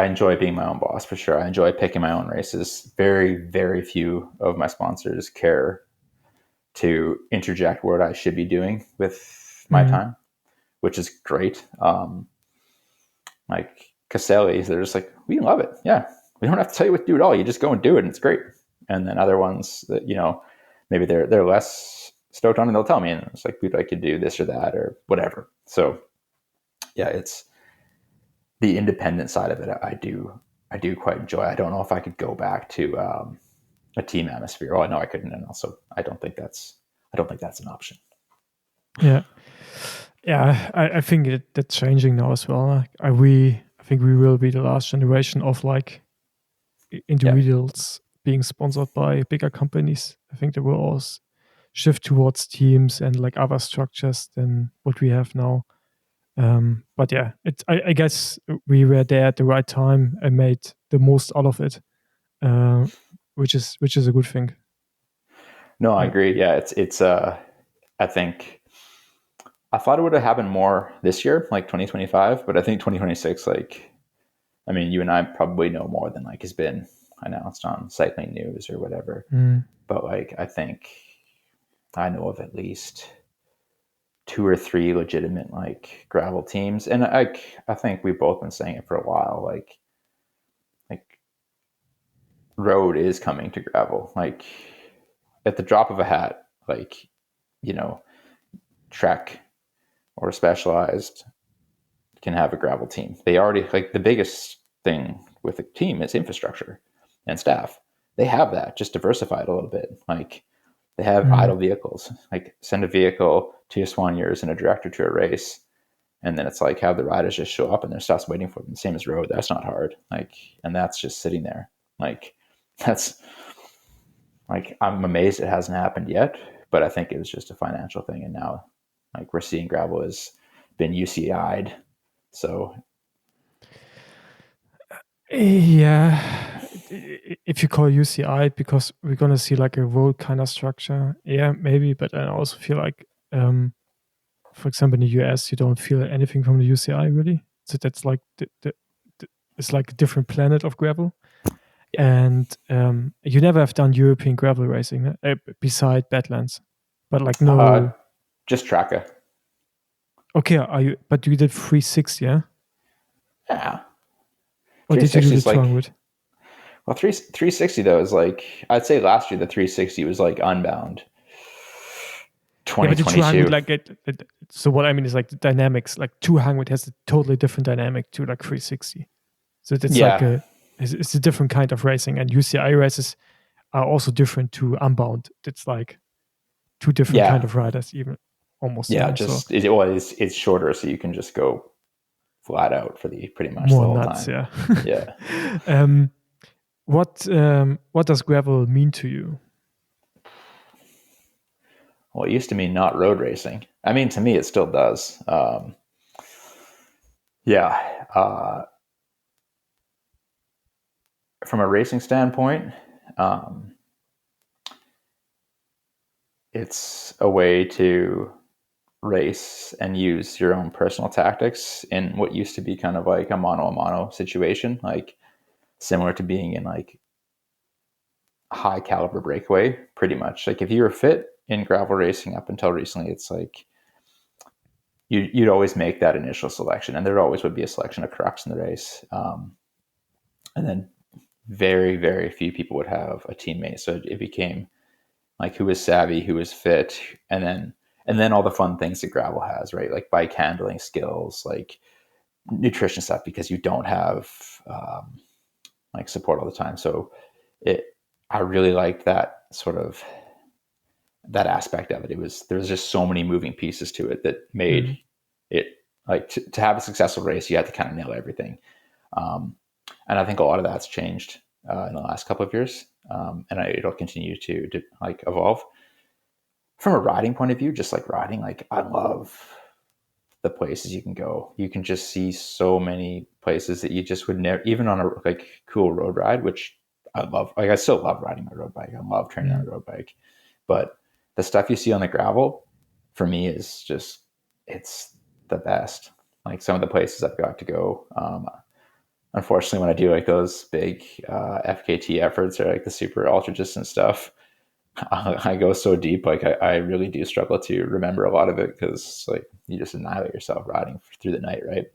enjoy being my own boss for sure. I enjoy picking my own races. Very, very few of my sponsors care to interject what I should be doing with my time, which is great. Like Caselli, they're just like, we love it. Yeah. We don't have to tell you what to do at all. You just go and do it and it's great. And then other ones that, maybe they're less stoked on and they'll tell me, and it's like, we'd like to do this or that or whatever. So yeah, it's the independent side of it. I do quite enjoy. I don't know if I could go back to a team atmosphere. Oh, I know I couldn't. And also I don't think that's an option. Yeah. Yeah, I think that's changing now as well. I think we will be the last generation of like individuals being sponsored by bigger companies. I think there will always shift towards teams and like other structures than what we have now. But yeah, I guess we were there at the right time and made the most out of it, which is a good thing. No, I agree. Yeah, it's I think I thought it would have happened more this year, like 2025, but I think 2026, like, I mean, you and I probably know more than like has been announced on cycling news or whatever. But like, I think I know of at least 2 or 3 legitimate like gravel teams, and I think we've both been saying it for a while. Like road is coming to gravel. Like at the drop of a hat, like, Trek or Specialized can have a gravel team. They already, like, the biggest thing with a team is infrastructure and staff. They have that, just diversified a little bit. Like they have idle vehicles, like send a vehicle to your soigneurs and a director to a race. And then it's like have the riders just show up and their stuff's waiting for them. Same as road. That's not hard. Like, and that's just sitting there. Like that's like, I'm amazed it hasn't happened yet, but I think it was just a financial thing. And now like we're seeing gravel has been UCI'd. So yeah, if you call UCI, because we're gonna see like a road kind of structure, yeah, maybe. But I also feel like, for example, in the US, you don't feel anything from the UCI really. So that's like it's like a different planet of gravel. yeah. And you never have done European gravel racing beside Badlands, but like no. Just Tracker. Okay, but you did 360, yeah? Yeah. Or did you do the 360 200? Well, 360 though is like, I'd say last year the 360 was like Unbound. Yeah, but the 2022. 200, like so what I mean is like the dynamics, like 200 has a totally different dynamic to like 360. So it's like Yeah. it's a different kind of racing, and UCI races are also different to Unbound. It's like two different kind Yeah. of riders, even almost. Yeah. Even so, Just it's shorter, so you can just go flat out for the pretty much the more whole nuts, time. yeah. Yeah. What does gravel mean to you? Well, it used to mean not road racing. I mean, to me, it still does. Yeah. From a racing standpoint, it's a way to race and use your own personal tactics in what used to be kind of like a mano situation, like similar to being in like high caliber breakaway, pretty much. Like if you were fit in gravel racing up until recently, it's like you'd always make that initial selection, and there always would be a selection of crux in the race. And then very, very few people would have a teammate. So it became like who was savvy, who was fit, and then And then all the fun things that gravel has, right? Like bike handling skills, like nutrition stuff, because you don't have like support all the time. So I really liked that sort of that aspect of it. There was just so many moving pieces to it that made it like to have a successful race, you had to kind of nail everything. And I think a lot of that's changed in the last couple of years. And it'll continue to like evolve. From a riding point of view, just like riding, like I love the places you can go. You can just see so many places that you just would never, even on a like cool road ride, which I love. Like I still love riding my road bike. I love training on a road bike, but the stuff you see on the gravel for me is just, it's the best. Like some of the places I've got to go. Unfortunately, when I do like those big FKT efforts or like the super ultra distance stuff, I go so deep, like I really do struggle to remember a lot of it because like you just annihilate yourself riding through the night, right?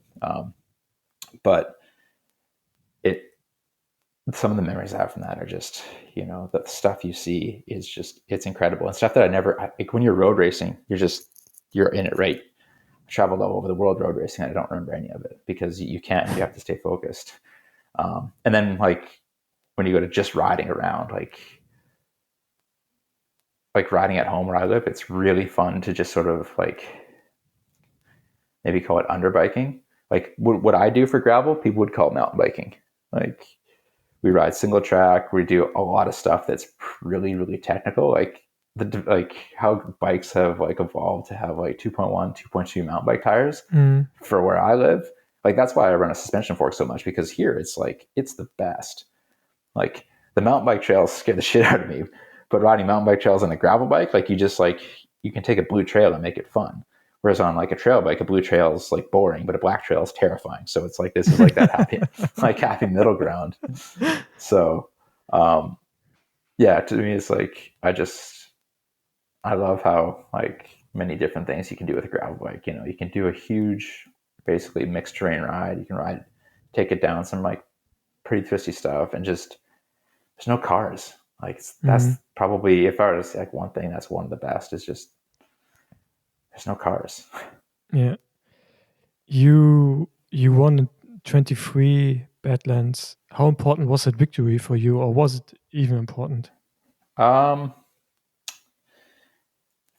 But some of the memories I have from that are just, the stuff you see is just, it's incredible. And stuff that like when you're road racing, you're in it, right? I traveled all over the world road racing. I don't remember any of it because you have to stay focused. And then like when you go to just riding around, like riding at home where I live, it's really fun to just sort of like maybe call it underbiking. Like what I do for gravel, people would call it mountain biking. Like we ride single track. We do a lot of stuff that's really, really technical. Like how bikes have like evolved to have like 2.1, 2.2 mountain bike tires for where I live. Like that's why I run a suspension fork so much, because here it's like, it's the best. Like the mountain bike trails scare the shit out of me. But riding mountain bike trails on a gravel bike, like you can take a blue trail and make it fun. Whereas on like a trail bike, a blue trail is like boring, but a black trail is terrifying. So it's like, this is like that happy middle ground. So, yeah, to me, it's like, I love how like many different things you can do with a gravel bike. You can do a huge, basically mixed terrain ride. You can take it down some like pretty twisty stuff, and just, there's no cars. Like that's probably, if I was like one thing, that's one of the best, is just there's no cars. Yeah. You won 23 Badlands. How important was that victory for you, or was it even important? It's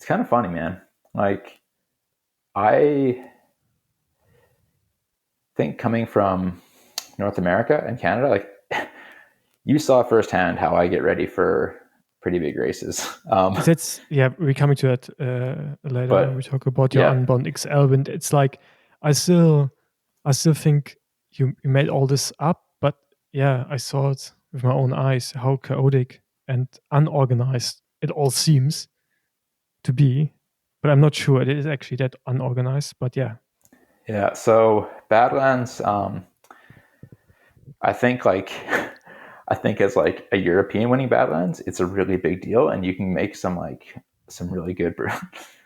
kind of funny, man. Like I think coming from North America and Canada, like you saw firsthand how I get ready for pretty big races. We're coming to that later. But, we talk about your Unbound XL, and it's like I still think you made all this up, but yeah, I saw it with my own eyes how chaotic and unorganized it all seems to be. But I'm not sure it is actually that unorganized. But yeah. Yeah. So Badlands, I think as like a European winning Badlands, it's a really big deal, and you can make some really good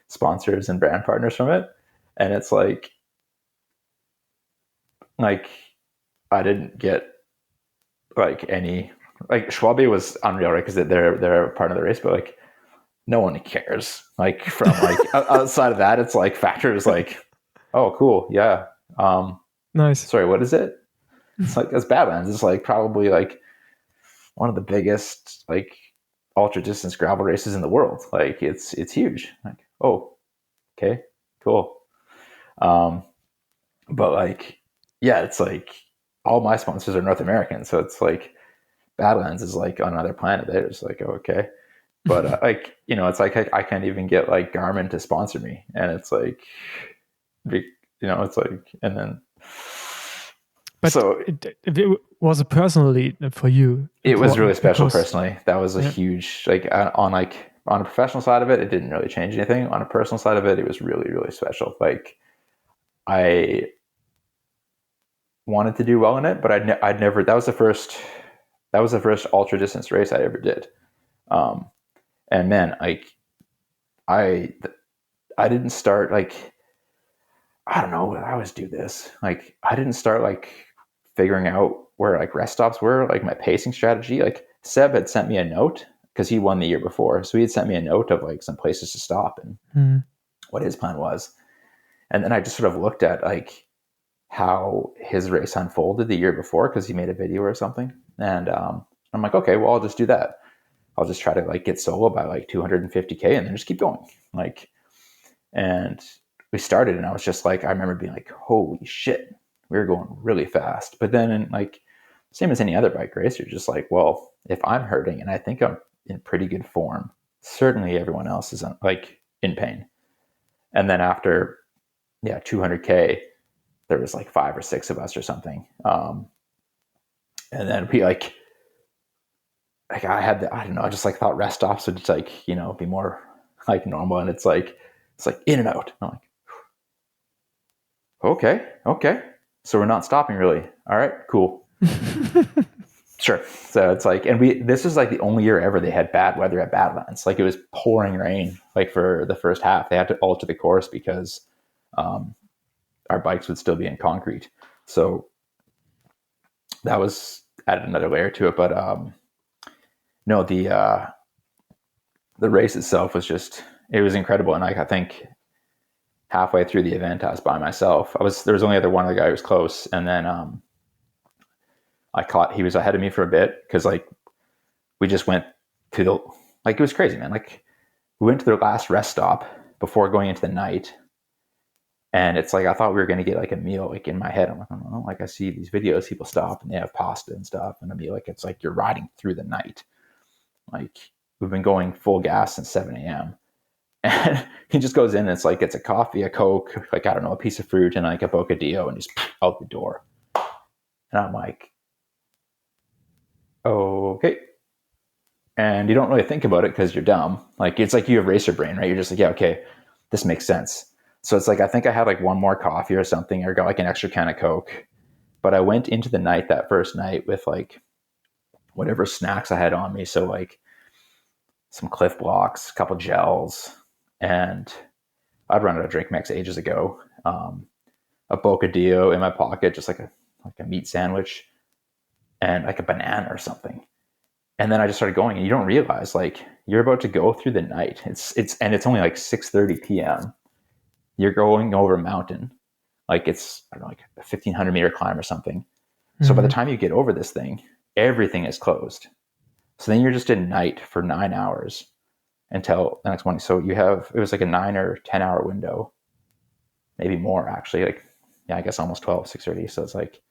sponsors and brand partners from it. And it's like I didn't get like any, like Schwabe was unreal, right? Because they're part of the race, but like no one cares. Like from like outside of that, it's like factors like, oh cool, yeah, nice. Sorry, what is it? It's like, as Badlands, it's like probably like one of the biggest like ultra distance gravel races in the world. Like it's huge. Like, oh, okay, cool. But like, yeah, it's like all my sponsors are North American, so it's like Badlands is like on another planet. They're just like, oh, okay. But like, it's like I can't even get like Garmin to sponsor me, and it's like, it's like, and then. But so it was a personally for you. It was really special personally. That was a huge, like on a professional side of it, it didn't really change anything. On a personal side of it, it was really, really special. Like I wanted to do well in it, but I'd never, that was the first ultra distance race I ever did. And man, like I didn't start like, I don't know, I always do this. Like I didn't start like figuring out where like rest stops were, like my pacing strategy. Like Seb had sent me a note because he won the year before. So he had sent me a note of like some places to stop. And what his plan was. And then I just sort of looked at like how his race unfolded the year before, because he made a video or something. And I'm like, okay, well, I'll just do that. I'll just try to like get solo by like 250K and then just keep going. Like, and we started, and I was just like, I remember being like, holy shit, we were going really fast. But then like, same as any other bike race, you're just like, well, if I'm hurting and I think I'm in pretty good form, certainly everyone else is like in pain. And then after, 200K, there was like 5 or 6 of us or something. And then we like I had I don't know, I just like thought rest stops would just like, be more like normal. And it's like in and out. I'm like, okay. So we're not stopping really. All right, cool. Sure. So it's like, and this is like the only year ever they had bad weather at Badlands. Like it was pouring rain, like for the first half. They had to alter the course because our bikes would still be in concrete. So that was added another layer to it. But no, the race itself was it was incredible. And I think halfway through the event, I was by myself. There was only one other guy who was close. And then he was ahead of me for a bit, because like we just went to it was crazy, man. Like we went to the last rest stop before going into the night. And it's like, I thought we were going to get like a meal. Like in my head, I'm like, I don't know. Like I see these videos, people stop and they have pasta and stuff. And I mean, like, it's like you're riding through the night. Like we've been going full gas since 7 a.m. And he just goes in and it's like, it's a coffee, a Coke, like, I don't know, a piece of fruit and like a bocadillo, and just out the door. And I'm like, okay. And you don't really think about it because you're dumb. Like, it's like you have racer brain, right? You're just like, yeah, okay, this makes sense. So it's like, I think I had like one more coffee or something, or got like an extra can of Coke. But I went into the night, that first night, with like whatever snacks I had on me. So like some Cliff Blocks, a couple gels, and I'd run out of drink mix ages ago. A bocadillo in my pocket, just like a meat sandwich, and like a banana or something. And then I just started going, and you don't realize like you're about to go through the night. It's only like 6:30 p.m. You're going over a mountain, like it's, I don't know, like a 1,500 meter climb or something. Mm-hmm. So by the time you get over this thing, everything is closed. So then you're just in night for 9 hours until the next morning. So it was like a 9 or 10 hour window, maybe more actually. Like, I guess almost 12, 6:30. So it's like,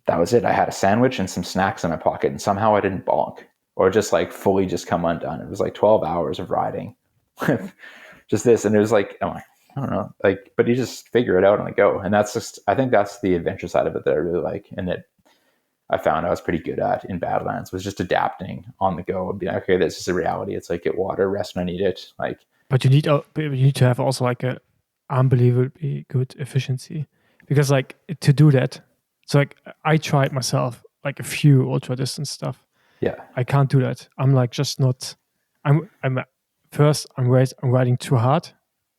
that was it. I had a sandwich and some snacks in my pocket, and somehow I didn't bonk or just like fully just come undone. It was like 12 hours of riding. Just this. And it was like, I don't know, like, but you just figure it out on the go. And I think that's the adventure side of it that I really like. And that I found I was pretty good at in Badlands, was just adapting on the go and being like, okay, this is a reality. It's like, get water, rest when I need it. Like, but you need to have also like a unbelievably good efficiency, because like to do that. So like I tried myself like a few ultra distance stuff. Yeah. I can't do that. I'm like just not, I'm riding too hard,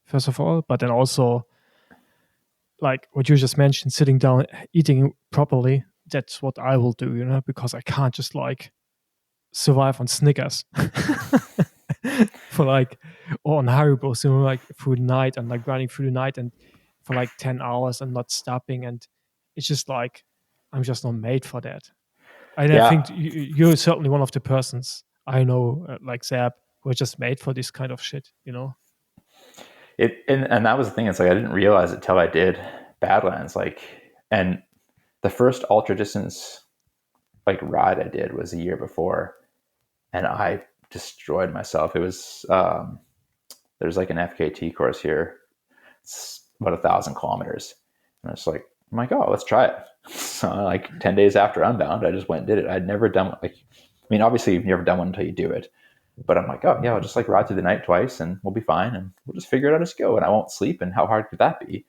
first of all, but then also like what you just mentioned, sitting down, eating properly, that's what I will do, because I can't just like survive on Snickers for like, or on Haribo, like through the night, and like running through the night and for like 10 hours and not stopping. And it's just like, I'm just not made for that. And I think you're certainly one of the persons I know, like Zab, who are just made for this kind of shit, And that was the thing. It's like, I didn't realize it till I did Badlands. Like, and the first ultra distance like ride I did was a year before, and I destroyed myself. It was, there's like an FKT course here. It's about 1,000 kilometers. And I was like, I'm like, oh, let's try it. So like 10 days after Unbound, I just went and did it. I'd never done obviously you've never done one until you do it. But I'm like, oh yeah, I'll just like ride through the night twice and we'll be fine. And we'll just figure it out as we go. And I won't sleep. And how hard could that be?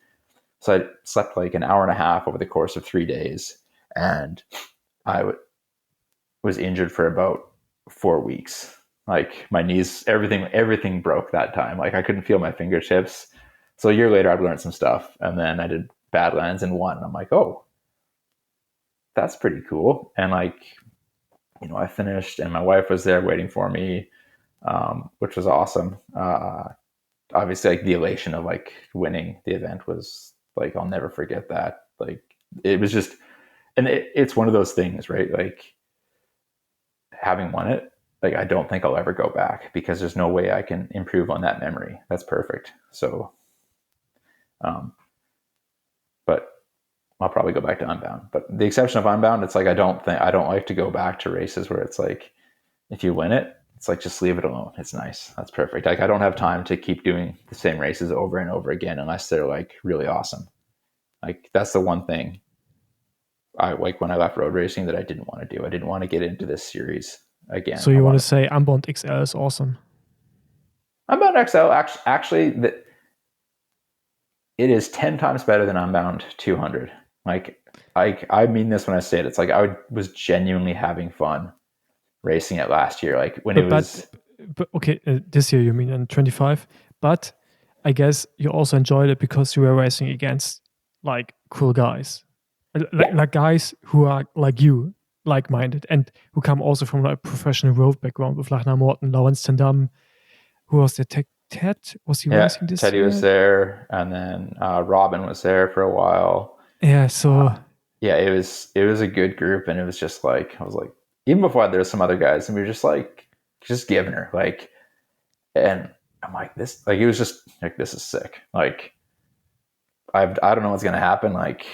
So I slept like an hour and a half over the course of 3 days. And I was injured for about 4 weeks. Like my knees, everything broke that time. Like I couldn't feel my fingertips. So a year later, I'd learned some stuff. And then I did Badlands and won. And I'm like, oh, that's pretty cool. And like, I finished and my wife was there waiting for me, which was awesome. obviously like the elation of like winning the event was like, I'll never forget that. Like it was just, and it's one of those things, right? Like having won it, like I don't think I'll ever go back because there's no way I can improve on that memory. That's perfect. So, but I'll probably go back to Unbound. But the exception of Unbound, it's like I don't like to go back to races where it's like if you win it, it's like just leave it alone. It's nice. That's perfect. Like I don't have time to keep doing the same races over and over again unless they're like really awesome. Like that's the one thing I like when I left road racing that I didn't want to do. I didn't want to get into this series again. So you want to say Unbound XL is awesome? Unbound XL actually it is 10 times better than Unbound 200. Like I mean this when I say it. It's like I was genuinely having fun racing it last year. Like when but okay, this year you mean in 25, but I guess you also enjoyed it because you were racing against like cool guys, like guys who are like you, like-minded, and who come also from like professional road background with Lachlan Morton, Lawrence Tendam, who was the Ted? Was he racing this Teddy year? was there, and then Robin was there for a while. Yeah, so it was a good group, and it was just like I was like, even before there was some other guys, and we were just like just giving her like, and I'm like this, like it was just like this is sick. Like I don't know what's gonna happen. Like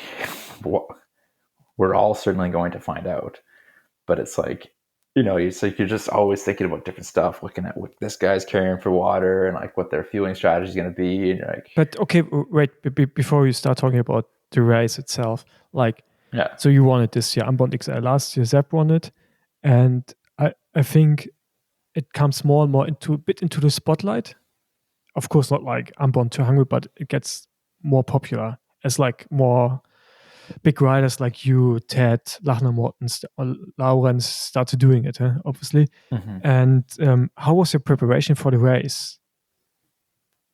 we're all certainly going to find out, but it's like, you know, it's like you're just always thinking about different stuff, looking at what this guy's carrying for water and like what their fueling strategy is going to be. And like, but okay, wait, before you start talking about the race itself, like, so you won it this year. Unbound XL last year, Zeb won it, and I think it comes more and more into the spotlight. Of course, not like Unbound 200, but it gets more popular as like more big riders like you, Ted, Lachlan Morton, Lawrence started doing it, obviously. Mm-hmm. And how was your preparation for the race?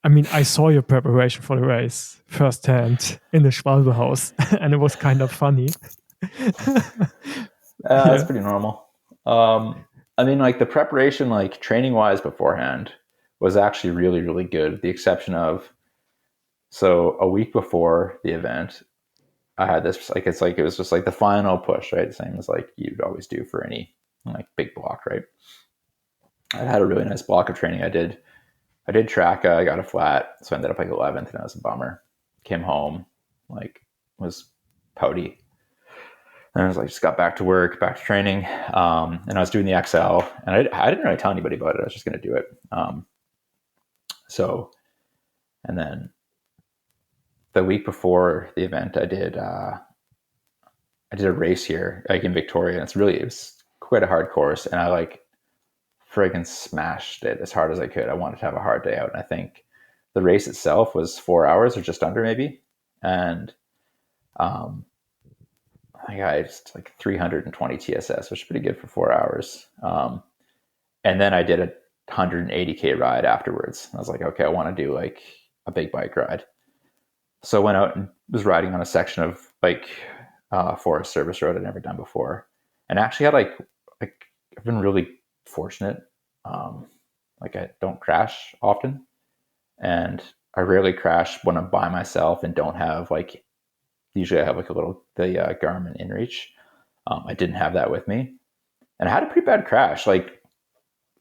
I mean, I saw your preparation for the race firsthand in the Schwalbe house, and it was kind of funny. That's pretty normal. I mean, like the preparation, like training wise beforehand was actually really, really good. With the exception of, so a week before the event, I had this, like, it's like, it was just like the final push, right? The same as like you'd always do for any like big block, right? I had a really nice block of training. I did track, I got a flat, so I ended up like 11th, and that was a bummer. Came home, like was pouty. And I was like, just got back to work, back to training. And I was doing the XL, and I didn't really tell anybody about it. I was just going to do it. And then the week before the event, I did a race here, like in Victoria. And it was quite a hard course. And I like friggin' smashed it as hard as I could. I wanted to have a hard day out. And I think the race itself was 4 hours or just under maybe. And, I think I just like 320 TSS, which is pretty good for 4 hours. And then I did a 180K ride afterwards. I was like, okay, I want to do like a big bike ride. So I went out and was riding on a section of like Forest Service Road I'd never done before. And actually had like I've been really fortunate. Like I don't crash often. And I rarely crash when I'm by myself and don't have like, usually I have like the Garmin InReach. I didn't have that with me, and I had a pretty bad crash. Like,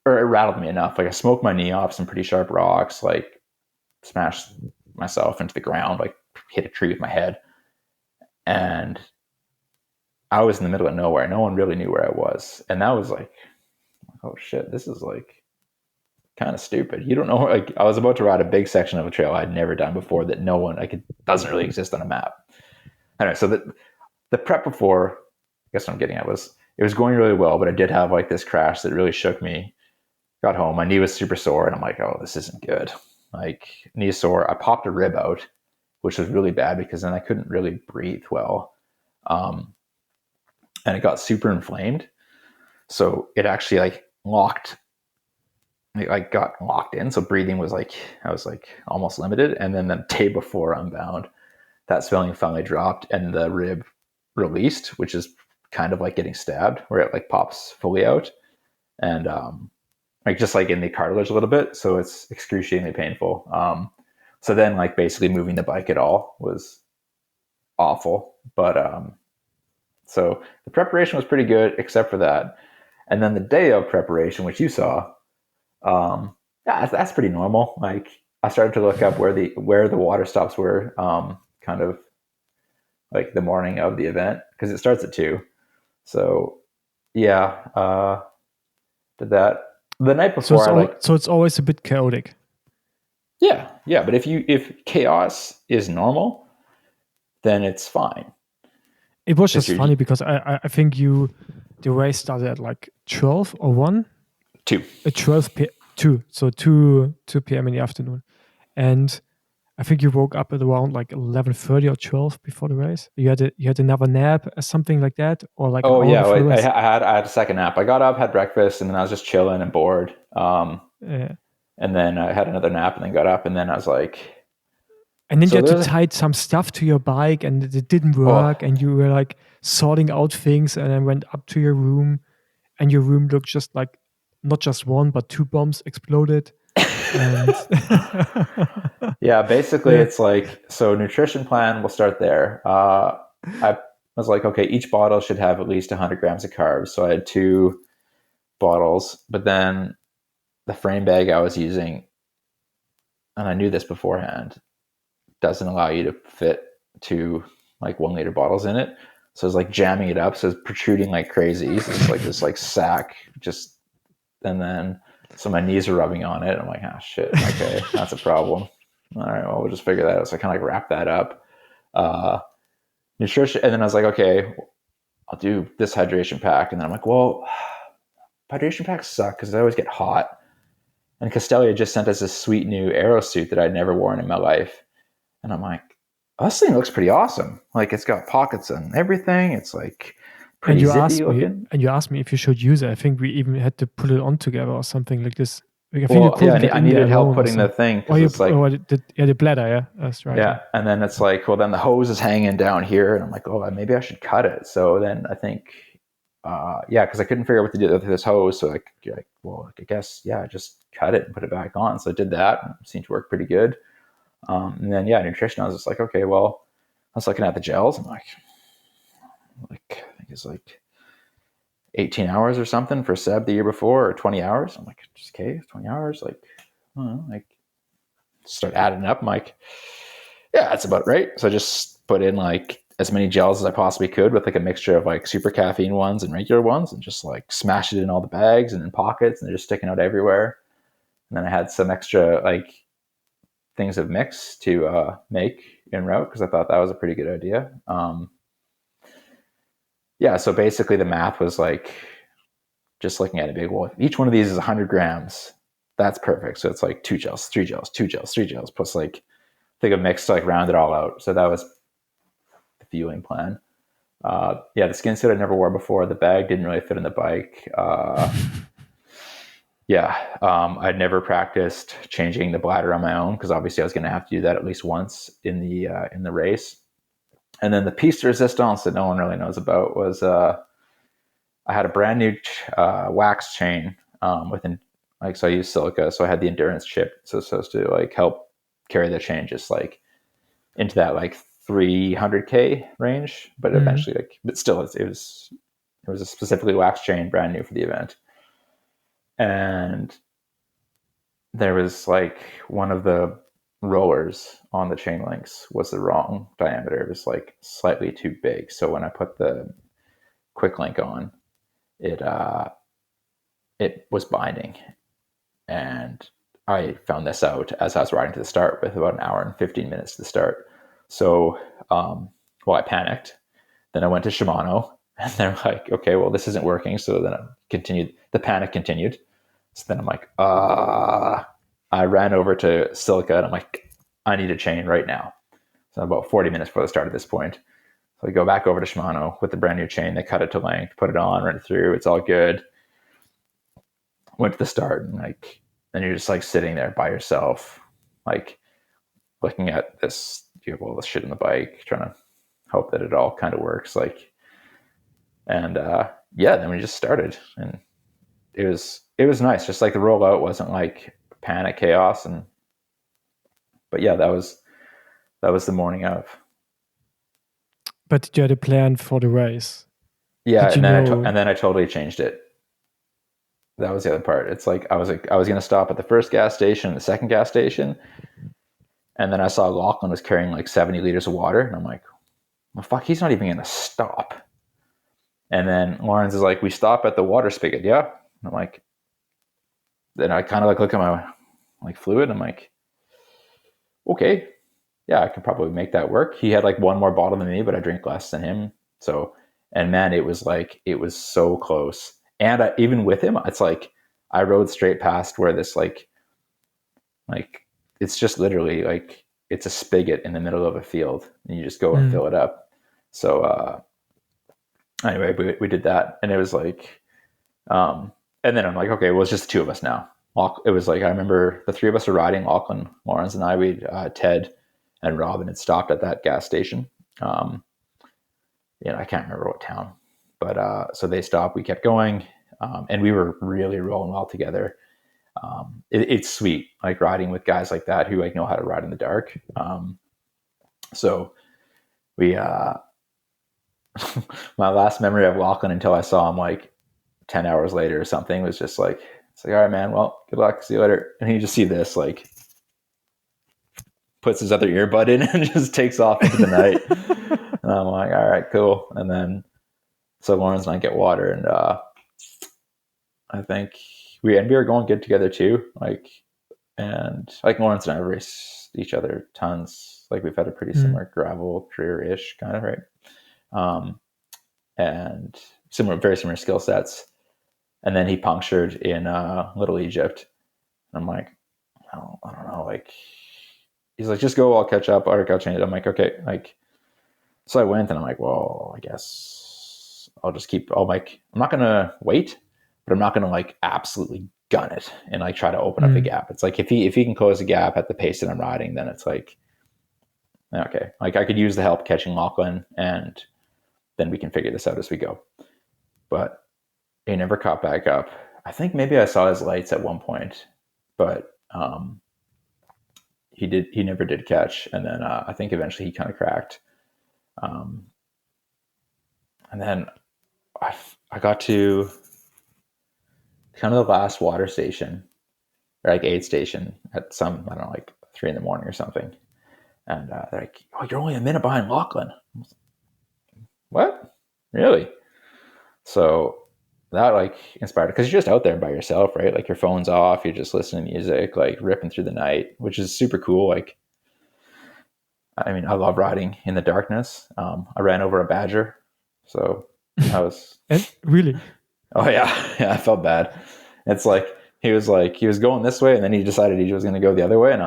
or it rattled me enough. Like I smoked my knee off some pretty sharp rocks. Like smashed myself into the ground. Like hit a tree with my head, and I was in the middle of nowhere. No one really knew where I was, and that was like, oh shit, this is like kind of stupid. You don't know. Like I was about to ride a big section of a trail I'd never done before that no one, like it doesn't really exist on a map. Anyway, so the prep before, I guess what I'm getting at was, it was going really well, but I did have like this crash that really shook me. Got home, my knee was super sore, and I'm like, oh, this isn't good. Like knee sore. I popped a rib out, which was really bad because then I couldn't really breathe well. And it got super inflamed. So it actually like got locked in. So breathing was like, I was like almost limited. And then the day before Unbound, that swelling finally dropped and the rib released, which is kind of like getting stabbed, where it like pops fully out. And like just like in the cartilage a little bit. So it's excruciatingly painful. So then like basically moving the bike at all was awful. But so the preparation was pretty good except for that. And then the day of preparation, which you saw, yeah, that's pretty normal. Like I started to look up where the water stops were, kind of like the morning of the event, because it starts at 2. So yeah, did that the night before. So it's always a bit chaotic. Yeah. But if chaos is normal, then it's fine. It was just funny because I think the race started at like 12 or 1? 2. At 2. So 2 p.m. in the afternoon. And I think you woke up at around like 11:30 or 12 before the race. You had another nap or something like that, or like I had a second nap. I got up, had breakfast, and then I was just chilling and bored. Yeah. And then I had another nap, and then got up, and then I was like, and then you had to tie some stuff to your bike, and it didn't work, and you were like sorting out things, and then went up to your room, and your room looked just like not just 1 but 2 bombs exploded. And yeah, basically it's like, so nutrition plan, we'll start there. I was like, okay, each bottle should have at least 100 grams of carbs. So I had 2 bottles, but then the frame bag I was using, and I knew this beforehand, doesn't allow you to fit 2 like 1 liter bottles in it. So it's like jamming it up. So it's protruding like crazy. So it's like this like sack just, and then so my knees are rubbing on it. I'm like, oh shit. Okay. That's a problem. All right. Well, we'll just figure that out. So I kind of like wrap that up. Nutrition. And then I was like, okay, I'll do this hydration pack. And then I'm like, well, hydration packs suck because I always get hot. And Castelia just sent us a sweet new aero suit that I'd never worn in my life. And I'm like, oh, this thing looks pretty awesome. Like it's got pockets and everything. It's like pretty zippy looking. And you asked me if you should use it. I think we even had to put it on together or something like this. Like, I needed help putting the thing. The bladder, yeah, that's right. Yeah, and then it's like, well, then the hose is hanging down here, and I'm like, oh, maybe I should cut it. So then I think, because I couldn't figure out what to do with this hose. So I guess, just cut it and put it back on. So I did that, and it seemed to work pretty good. And then nutrition. I was just like, okay, well, I was looking at the gels. I'm like I think it's like 18 hours or something for Seb the year before, or 20 hours. I'm like, just okay, 20 hours. Like, I don't know, like start adding up. I'm like, yeah, that's about right. So I just put in like as many gels as I possibly could with like a mixture of like super caffeine ones and regular ones, and just like smash it in all the bags and in pockets, and they're just sticking out everywhere. And then I had some extra like things of mix to make en route because I thought that was a pretty good idea. So basically the math was like just looking at it big. Well, if each one of these is 100 grams, that's perfect. So it's like 2 gels, 3 gels, 2 gels, 3 gels, plus like think of mix to like round it all out. So that was the fueling plan. The skin suit I never wore before. The bag didn't really fit in the bike. I'd never practiced changing the bladder on my own because obviously I was going to have to do that at least once in the race. And then the piece de resistance that no one really knows about was I had a brand new wax chain within, like, so I used silica, so I had the endurance chip, so it's supposed to like help carry the chain just like into that like 300k range, but eventually but still it was a specifically wax chain, brand new for the event. And there was like one of the rollers on the chain links was the wrong diameter. It was like slightly too big. So when I put the quick link on, it was binding. And I found this out as I was riding to the start with about an hour and 15 minutes to the start. So, I panicked. Then I went to Shimano and they're like, okay, well, this isn't working. So then the panic continued. So then I'm like, I ran over to Silica and I'm like, I need a chain right now. So about 40 minutes before the start at this point. So I go back over to Shimano with the brand new chain. They cut it to length, put it on, ran it through. It's all good. Went to the start and like, then you're just like sitting there by yourself, like looking at this, you have all this shit in the bike, trying to hope that it all kind of works. Like, and then we just started, and it was it was nice. Just like the rollout wasn't like panic chaos. But yeah, that was the morning of. But did you had a plan for the race? Yeah. Did you know? And then I totally changed it. That was the other part. It's like, I was going to stop at the first gas station, the second gas station. And then I saw Lachlan was carrying like 70 liters of water. And I'm like, well, fuck, he's not even going to stop. And then Lawrence is like, we stop at the water spigot. Yeah. And I'm like, then I kind of like look at my like fluid. I'm like, okay, yeah, I can probably make that work. He had like one more bottle than me, but I drink less than him. So, and man, it was so close. And even with him, it's like, I rode straight past where this like, it's just literally like, it's a spigot in the middle of a field and you just go and fill it up. So, anyway, we did that, and it was like, and then I'm like, okay, well, it's just the two of us now. It was like, I remember the three of us are riding, Lachlan, Lawrence, and I, Ted and Robin had stopped at that gas station. I can't remember what town, but so they stopped, we kept going, and we were really rolling well together. It's sweet, like riding with guys like that who like know how to ride in the dark. So we, my last memory of Lachlan until I saw him like 10 hours later or something was just like, it's like, all right, man, well, good luck. See you later. And you just see this, like, puts his other earbud in and just takes off into the night. And I'm like, all right, cool. And then, so Lawrence and I get water, and I think we were going good together too. Like, and like Lawrence and I race each other tons. Like we've had a pretty similar gravel career-ish kind of, right? And very similar skill sets. And then he punctured in Little Egypt. And I'm like, oh, I don't know. Like, he's like, just go, I'll catch up. Or I'll change it. I'm like, okay. Like, so I went, and I'm like, well, I guess I'll just I'm not going to wait, but I'm not going to like absolutely gun it and like try to open up the gap. It's like, if he can close the gap at the pace that I'm riding, then it's like, okay, like I could use the help catching Lachlan, and then we can figure this out as we go. But he never caught back up. I think maybe I saw his lights at one point, but he never did catch. And then I think eventually he kind of cracked. And then I got to kind of the last water station, or like aid station at some, I don't know, like 3 a.m. or something. And they're like, oh, you're only a minute behind Lachlan. What? Really? So that like inspired, because you're just out there by yourself, right? Like your phone's off, you're just listening to music, like ripping through the night, which is super cool. Like, I mean, I love riding in the darkness. I ran over a badger, so I was really. Oh yeah, I felt bad. It's like he was going this way, and then he decided he was going to go the other way, and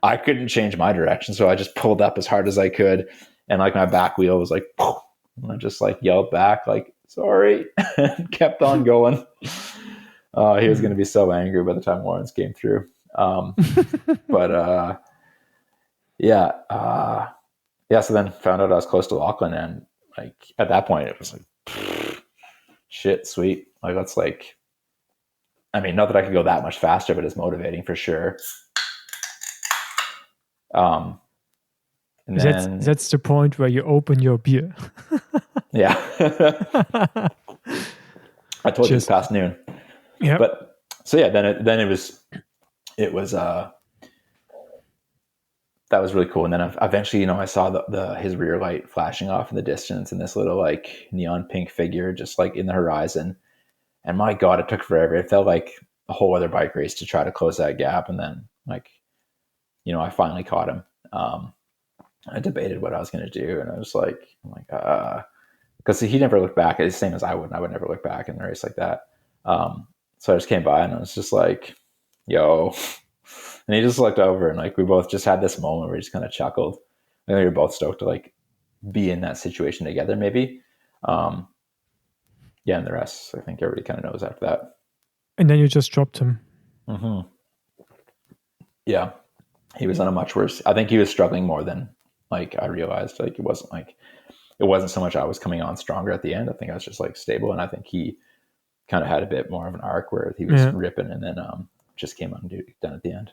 I couldn't change my direction, so I just pulled up as hard as I could, and like my back wheel was like, poof, and I just like yelled back like, sorry, and kept on going. He was going to be so angry by the time Lawrence came through. But so then found out I was close to Lachlan, and like at that point it was like, shit, sweet. Like, that's like, I mean, not that I could go that much faster, but it's motivating for sure. And then that's the point where you open your beer. Yeah. I told you it's past noon. Yeah. But so yeah, then it was that was really cool. And then eventually, I saw his rear light flashing off in the distance, and this little like neon pink figure just like in the horizon. And my God, it took forever. It felt like a whole other bike race to try to close that gap. And then like, I finally caught him. I debated what I was going to do, and I was like, because he never looked back. It's the same as I would. I would never look back in a race like that. So I just came by, and I was just like, yo. And he just looked over, and like we both just had this moment where we just kind of chuckled. I think we were both stoked to like be in that situation together, maybe. And the rest, I think everybody kind of knows after that. And then you just dropped him. Mm-hmm. Yeah, he was on a much worse. I think he was struggling more than like I realized. Like it wasn't so much I was coming on stronger at the end. I think I was just like stable, and I think he kind of had a bit more of an arc where he was ripping and then just came done at the end.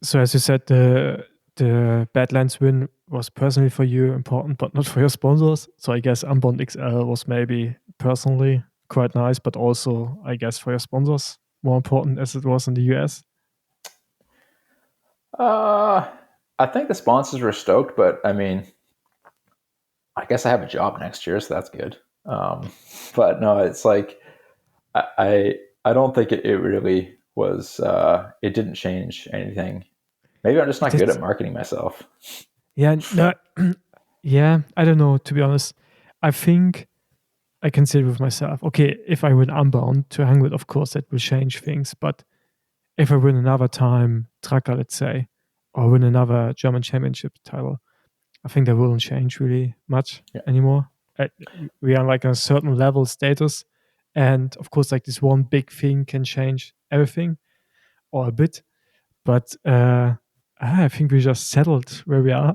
So as you said, the Badlands win was personally for you important, but not for your sponsors. So I guess Unbound XL was maybe personally quite nice, but also I guess for your sponsors more important as it was in the US. I think the sponsors were stoked, but I mean, I guess I have a job next year, so that's good. But no, it's like I don't think it really was. It didn't change anything. Maybe I'm just not good at marketing myself. Yeah, no, yeah, I don't know. To be honest, I think I can say with myself, okay, if I win Unbound to hang with, of course, that will change things. But if I win another time Tracker, let's say, or win another German championship title, I think that wouldn't change really much anymore. We are like a certain level status. And of course, like this one big thing can change everything or a bit. But I think we just settled where we are,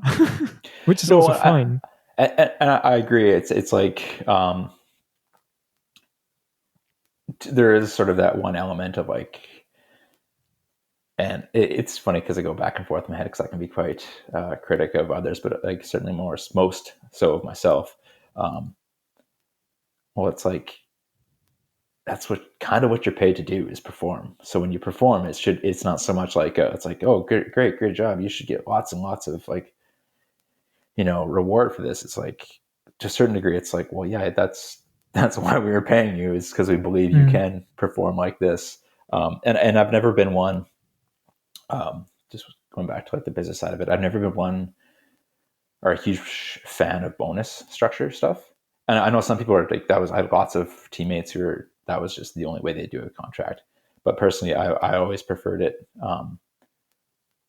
which is also fine. And I agree. It's like there is sort of that one element of like, and it's funny because I go back and forth in my head because I can be quite critic of others, but like certainly most so of myself. Well, it's like that's what you're paid to do is perform. So when you perform, it's not so much like it's like, oh, great job, you should get lots and lots of like, reward for this. It's like to a certain degree, it's like, well, yeah, that's why we were paying you, is because we believe you can perform like this. And I've never been one. Just going back to like the business side of it, I've never been one or a huge fan of bonus structure stuff. And I know some people are like, I had lots of teammates that was just the only way they do a contract. But personally, I always preferred it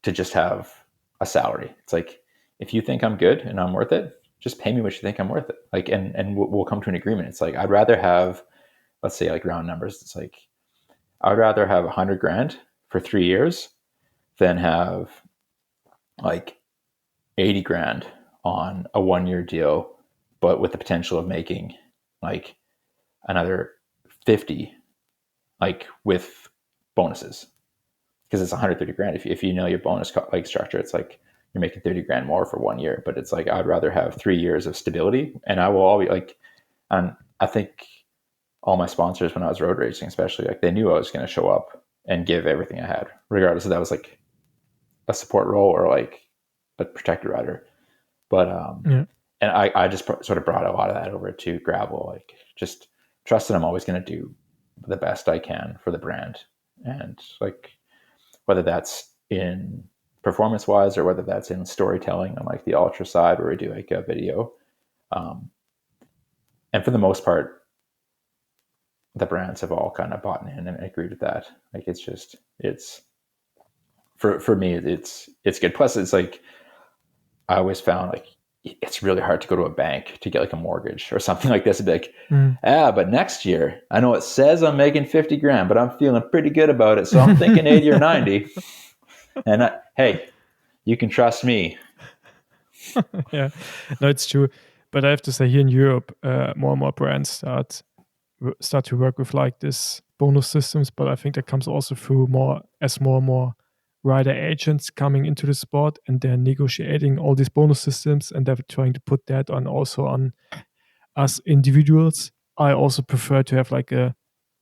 to just have a salary. It's like, if you think I'm good and I'm worth it, just pay me what you think I'm worth it. Like, and we'll come to an agreement. It's like, I'd rather have, let's say like round numbers. It's like, I'd rather have $100,000 for 3 years than have like $80,000 on a 1-year deal, but with the potential of making like another 50, like with bonuses, because it's $130,000. If you know your bonus like structure, it's like you're making $30,000 more for 1 year. But it's like, I'd rather have 3 years of stability, and I will always like, and I think all my sponsors when I was road racing, especially, like they knew I was going to show up and give everything I had, regardless if that was like a support role or like a protected rider. But and I just sort of brought a lot of that over to gravel, like just trust that I'm always going to do the best I can for the brand. And like, whether that's in performance wise or whether that's in storytelling on like the ultra side where we do like a video. And for the most part, the brands have all kind of bought in and agreed with that. Like, it's for me, it's good. Plus it's like, I always found like, it's really hard to go to a bank to get like a mortgage or something like this and be like, but next year, I know it says I'm making $50,000, but I'm feeling pretty good about it. So I'm thinking 80 or 90. And hey, you can trust me. Yeah, no, it's true. But I have to say, here in Europe, more and more brands start to work with like this bonus systems. But I think that comes also through more and more rider agents coming into the sport, and they're negotiating all these bonus systems, and they're trying to put that on also on us individuals. I also prefer to have like a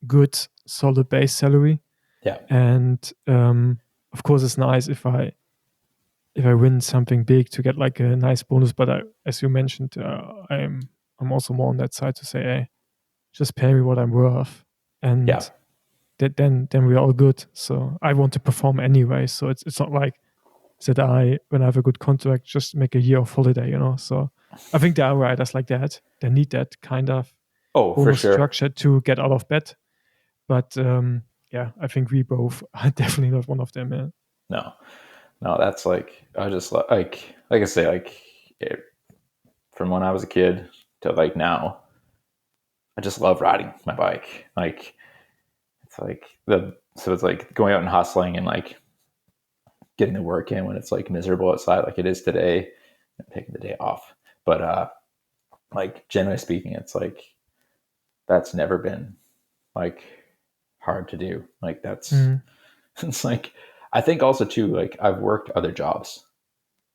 good solid base salary. Yeah. And of course, it's nice if I win something big to get like a nice bonus. But as you mentioned, I'm also more on that side to say, hey, just pay me what I'm worth, and then we're all good. So I want to perform anyway. So it's not like that when I have a good contract, just make a year of holiday, So I think there are riders like that. They need that kind of bonus structure to get out of bed. But I think we both are definitely not one of them. Yeah. No, that's like, I just like I say, like from when I was a kid to like now, I just love riding my bike. Like, it's like so it's like going out and hustling and like getting the work in when it's like miserable outside, like it is today, and taking the day off. But like generally speaking, it's like that's never been like hard to do. Like that's, Mm. it's like, I think also too, like I've worked other jobs.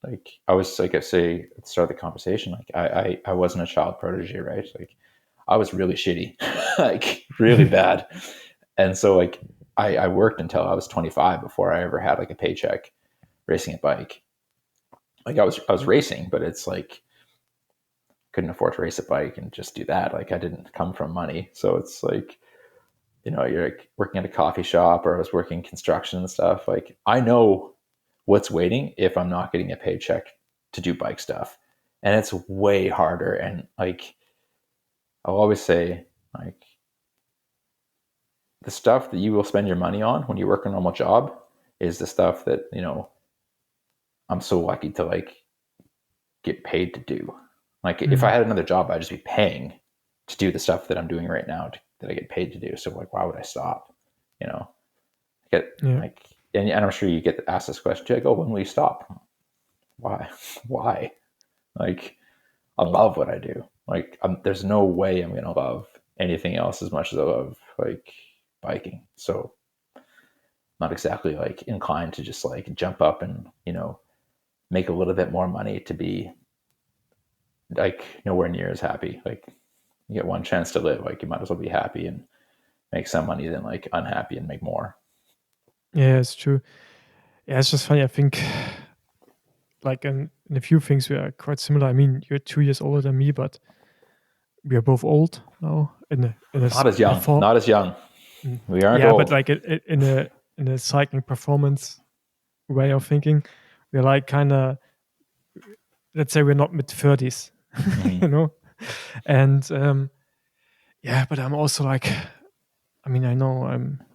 Like I was like, I say at the start of the conversation, like I wasn't a child protege, right? Like I was really shitty, like really bad. And so like I worked until I was 25 before I ever had like a paycheck racing a bike. Like I was racing, but it's like couldn't afford to race a bike and just do that. Like I didn't come from money. So it's like, you know, you're like working at a coffee shop, or I was working construction and stuff. Like I know what's waiting if I'm not getting a paycheck to do bike stuff. And it's way harder. And like, I'll always say, like, the stuff that you will spend your money on when you work a normal job is the stuff that, you know, I'm so lucky to like get paid to do. Like if I Mm. had another job, I'd just be paying to do the stuff that I'm doing right now that I get paid to do. So like, why would I stop? You know, get Yeah. like, and I'm sure you get asked this question, like, oh, when will you stop? Why? Why? Like, I love what I do. Like, there's no way I'm gonna love anything else as much as I love like biking. So, not exactly like inclined to just like jump up and, you know, make a little bit more money to be like nowhere near as happy. Like, you get one chance to live. Like, you might as well be happy and make some money than like unhappy and make more. Yeah, it's true. Yeah, it's just funny. I think like in a few things we are quite similar. I mean, you're 2 years older than me, but we are both old now Not as in a young. form. Not as young. We aren't Yeah, but old. like in a cycling performance way of thinking, we're like kind of, let's say we're not mid 30s, you know. And yeah, but I'm also like, I mean, I know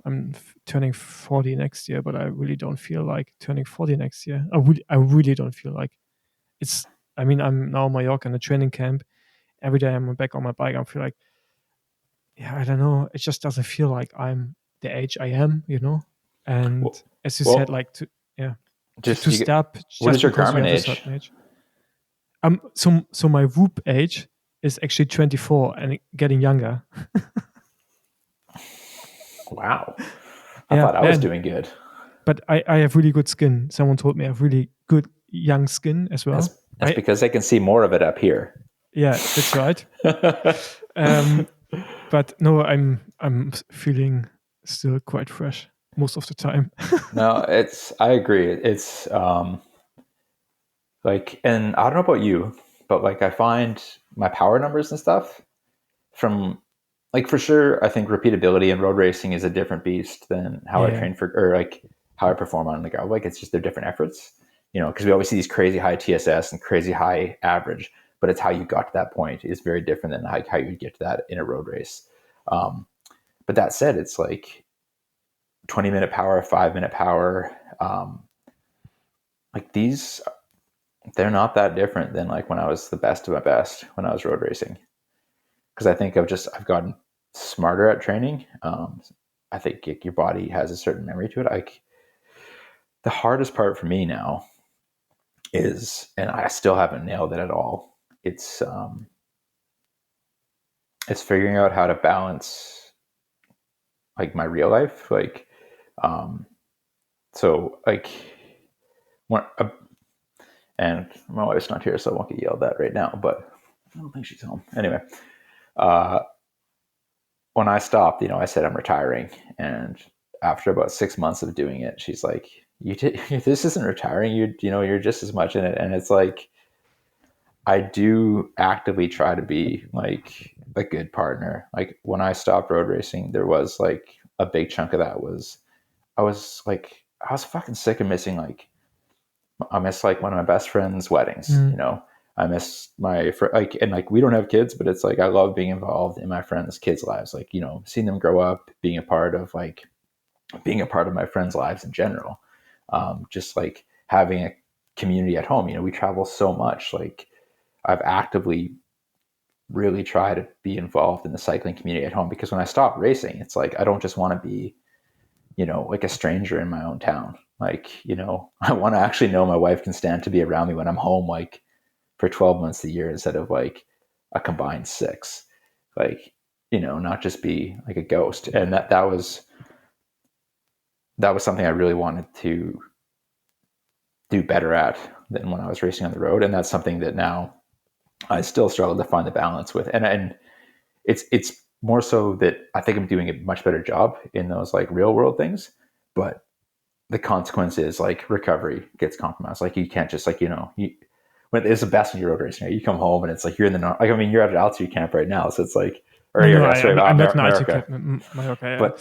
I'm turning 40 next year, but I really don't feel like turning 40 next year. I really don't feel like it's. I mean, I'm now in Mallorca in a training camp. Every day I'm back on my bike. I feel like, yeah, I don't know. It just doesn't feel like I'm the age I am, you know. And Well, as you said, well, like just to you get. stop What is just your because you Garmin have a age? certain age. So my Whoop age is actually 24 and getting younger. Wow, I Yeah, thought I was man. doing good. But I have really good skin. Someone told me I have really good young skin as That's well. that's because I can see more of it up here. Yeah, that's right. But no, I'm feeling still quite fresh most of the time. No, I agree. It's like, and I don't know about you, but like I find my power numbers and stuff from like, for sure, I think repeatability in road racing is a different beast than how I Yeah. train for, or like how I perform on the gravel bike. It's just they're different efforts, you know, because we always see these crazy high TSS and crazy high average, but it's how you got to that point is very different than how you get to that in a road race. Um, but that said, it's like 20-minute power, 5-minute power. Like these, they're not that different than like when I was the best of my best when I was road racing. Because I think I've gotten smarter at training. I think your body has a certain memory to it. Like the hardest part for me now is, and I still haven't nailed it at all. It's figuring out how to balance like my real life, like so like when, and my wife's not here, so I won't get yelled at right now. But I don't think she's home anyway. Uh, when I stopped, you know, I said I'm retiring, and after about 6 months of doing it, she's like, this isn't retiring. You're just as much in it." And it's like, I do actively try to be like a good partner. Like when I stopped road racing, there was like a big chunk of that was I was fucking sick of missing, like I miss like one of my best friend's weddings, you Mm. know. I miss my like, and like we don't have kids, but it's like I love being involved in my friends' kids' lives. Like, you know, seeing them grow up, being a part of my friends' lives in general. Just like having a community at home. You know, we travel so much. Like I've actively really tried to be involved in the cycling community at home, because when I stop racing, it's like I don't just want to be, you know, like a stranger in my own town. Like, you know, I want to actually know my wife can stand to be around me when I'm home, like for 12 months a year instead of like a combined 6. Like, not just be like a ghost. And that was something I really wanted to do better at than when I was racing on the road. And that's something that now I still struggle to find the balance with. And it's more so that I think I'm doing a much better job in those like real world things, but the consequence is like recovery gets compromised. Like you can't just like, when it's the best when you're road racing, right? You come home and it's like, you're in the, like, I mean, you're at an altitude camp right now. So it's like, or No, I'm not an altitude America. camp, Mallorca, yeah.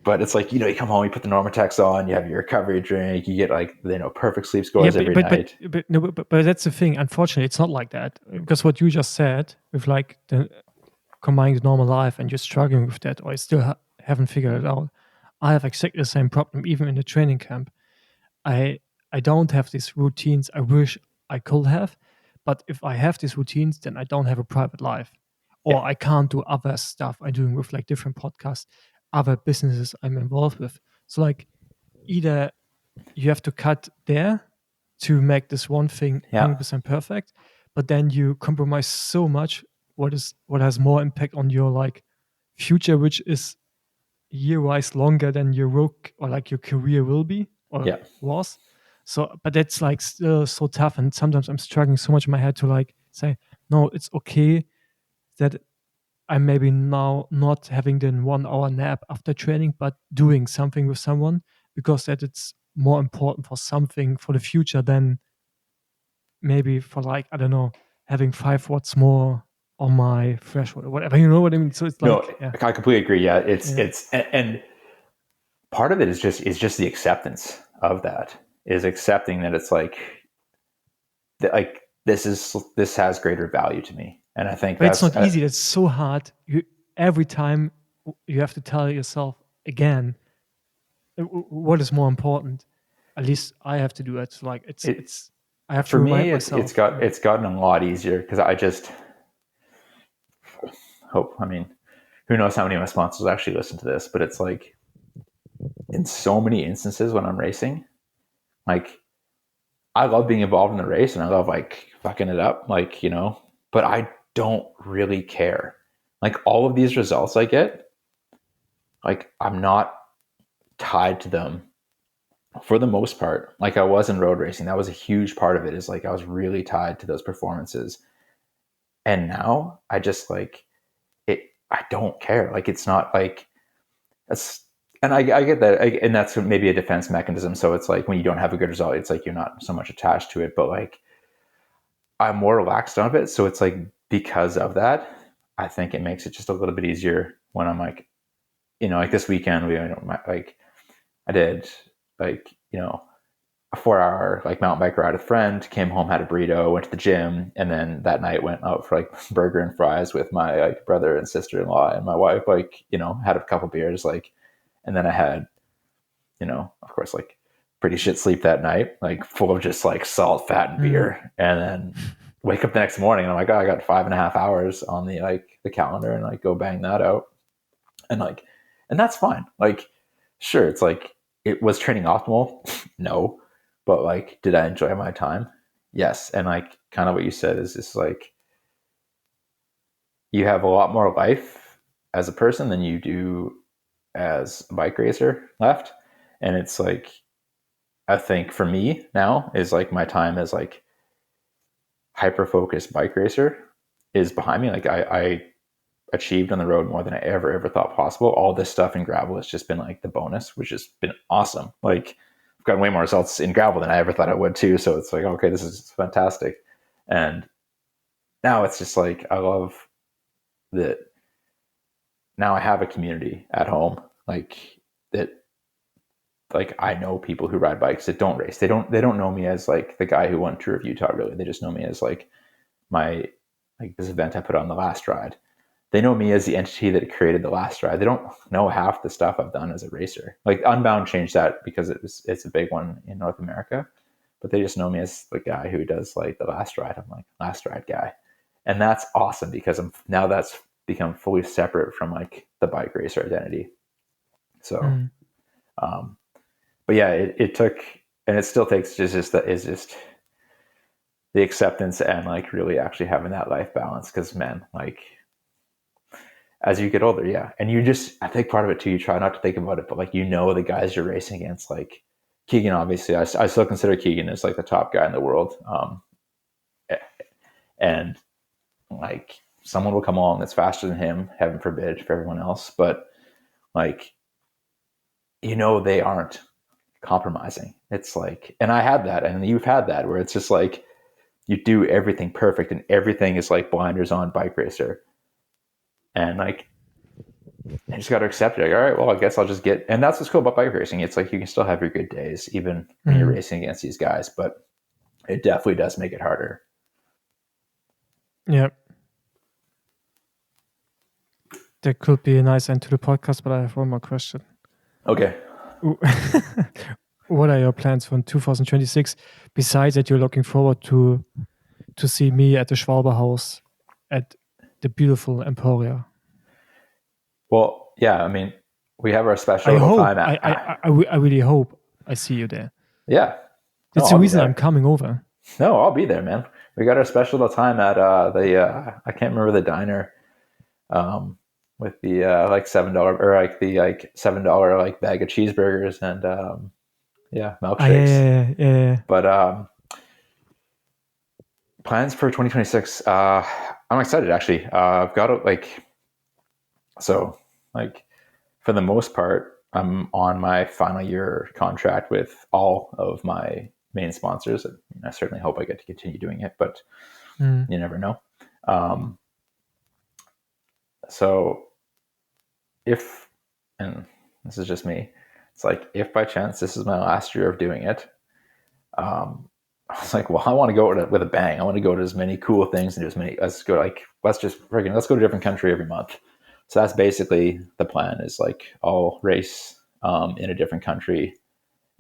But it's like, you come home, you put the Normatex on, you have your recovery drink, you get like, perfect sleep scores every night. But that's the thing. Unfortunately, it's not like that, because what you just said with like the combining the normal life and you're struggling with that, or you still haven't figured it out. I have exactly the same problem, even in the training camp. I don't have these routines I wish I could have, but if I have these routines, then I don't have a private life, or I can't do other stuff I'm doing with like different podcasts, other businesses I'm involved with. So like either you have to cut there to make this one thing 100% perfect, but then you compromise so much what has more impact on your like future, which is year-wise longer than your work or like your career will be or was. So, but that's like still so tough, and sometimes I'm struggling so much in my head to like say, no, it's okay that I'm maybe now not having the 1 hour nap after training, but doing something with someone, because that it's more important for something for the future than maybe for like, I don't know, having 5 watts more on my threshold or whatever. You know what I mean? So it's like, I completely agree. Yeah, it's and part of it is just the acceptance of that, is accepting that it's like this has greater value to me. And I think but it's not easy. It's so hard. Every time you have to tell yourself again what is more important. At least I have to do it. Like it's I have to remind myself. It's gotten a lot easier, because I just hope, I mean, who knows how many of my sponsors actually listen to this, but it's like, in so many instances when I'm racing, like I love being involved in the race and I love like fucking it up, like, but I don't really care. Like all of these results I get, like I'm not tied to them for the most part. Like I was in road racing. That was a huge part of it, is like I was really tied to those performances. And now I just like it, I don't care. Like it's not like that's, and I get that. And that's maybe a defense mechanism. So it's like when you don't have a good result, it's like you're not so much attached to it, but like I'm more relaxed on it. So it's like, because of that, I think it makes it just a little bit easier when I'm like, like this weekend, I did like, a 4-hour like mountain bike ride with a friend, came home, had a burrito, went to the gym. And then that night went out for like burger and fries with my like brother and sister-in-law and my wife, like, had a couple beers, like, and then I had, of course, like pretty shit sleep that night, like full of just like salt, fat, and beer. And then wake up the next morning and I'm like, oh, I got 5.5 hours on the calendar, and like go bang that out. And like, and that's fine. Like, sure. It's like, it was training optimal. No, but like, did I enjoy my time? Yes. And like, kind of what you said is just like, you have a lot more life as a person than you do as a bike racer left. And it's like, I think for me now is like my time as like hyper-focused bike racer is behind me. Like I achieved on the road more than I ever thought possible. All this stuff in gravel has just been like the bonus, which has been awesome. Like I've gotten way more results in gravel than I ever thought I would too. So it's like, okay, this is fantastic. And now it's just like, I love that now I have a community at home, like that, like I know people who ride bikes that don't race. They don't know me as like the guy who won Tour of Utah, really. They just know me as like this event I put on, the last ride. They know me as the entity that created the last ride. They don't know half the stuff I've done as a racer. Like Unbound changed that because it's a big one in North America, but they just know me as the guy who does like the last ride. I'm like, last ride guy. And that's awesome, because now that's become fully separate from like the bike racer identity. So, but yeah, it took, and it still takes just the acceptance and like really actually having that life balance. Cause man, like as you get older. Yeah. And I think part of it too, you try not to think about it, but like, the guys you're racing against, like Keegan, obviously I still consider Keegan as like the top guy in the world. And like someone will come along that's faster than him, heaven forbid for everyone else. But like, they aren't compromising. It's like, and I had that, and you've had that, where it's just like, you do everything perfect and everything is like blinders on bike racer. And like, I just got to accept it. Like, all right, well, I guess I'll just and that's what's cool about bike racing. It's like, you can still have your good days, even when you're racing against these guys, but it definitely does make it harder. Yeah. That could be a nice end to the podcast, but I have one more question. Okay. What are your plans for 2026? Besides that, you're looking forward to see me at the Schwalbe House at the beautiful Emporia. Well, yeah, I mean, we have our special time. I really hope I see you there. Yeah. That's the reason I'm coming over. No, I'll be there, man. We got our special little time at I can't remember the diner, with the like $7 or like the like $7 like bag of cheeseburgers and milkshakes. Yeah. But plans for 2026. I'm excited actually. I've got for the most part, I'm on my final year contract with all of my main sponsors. I certainly hope I get to continue doing it, but you never know. So and this is just me, it's like, if by chance this is my last year of doing it, I was like, well, I want to go with a bang. I want to go to as many cool things and do as many, let's go to a different country every month. So that's basically the plan, is like, I'll race in a different country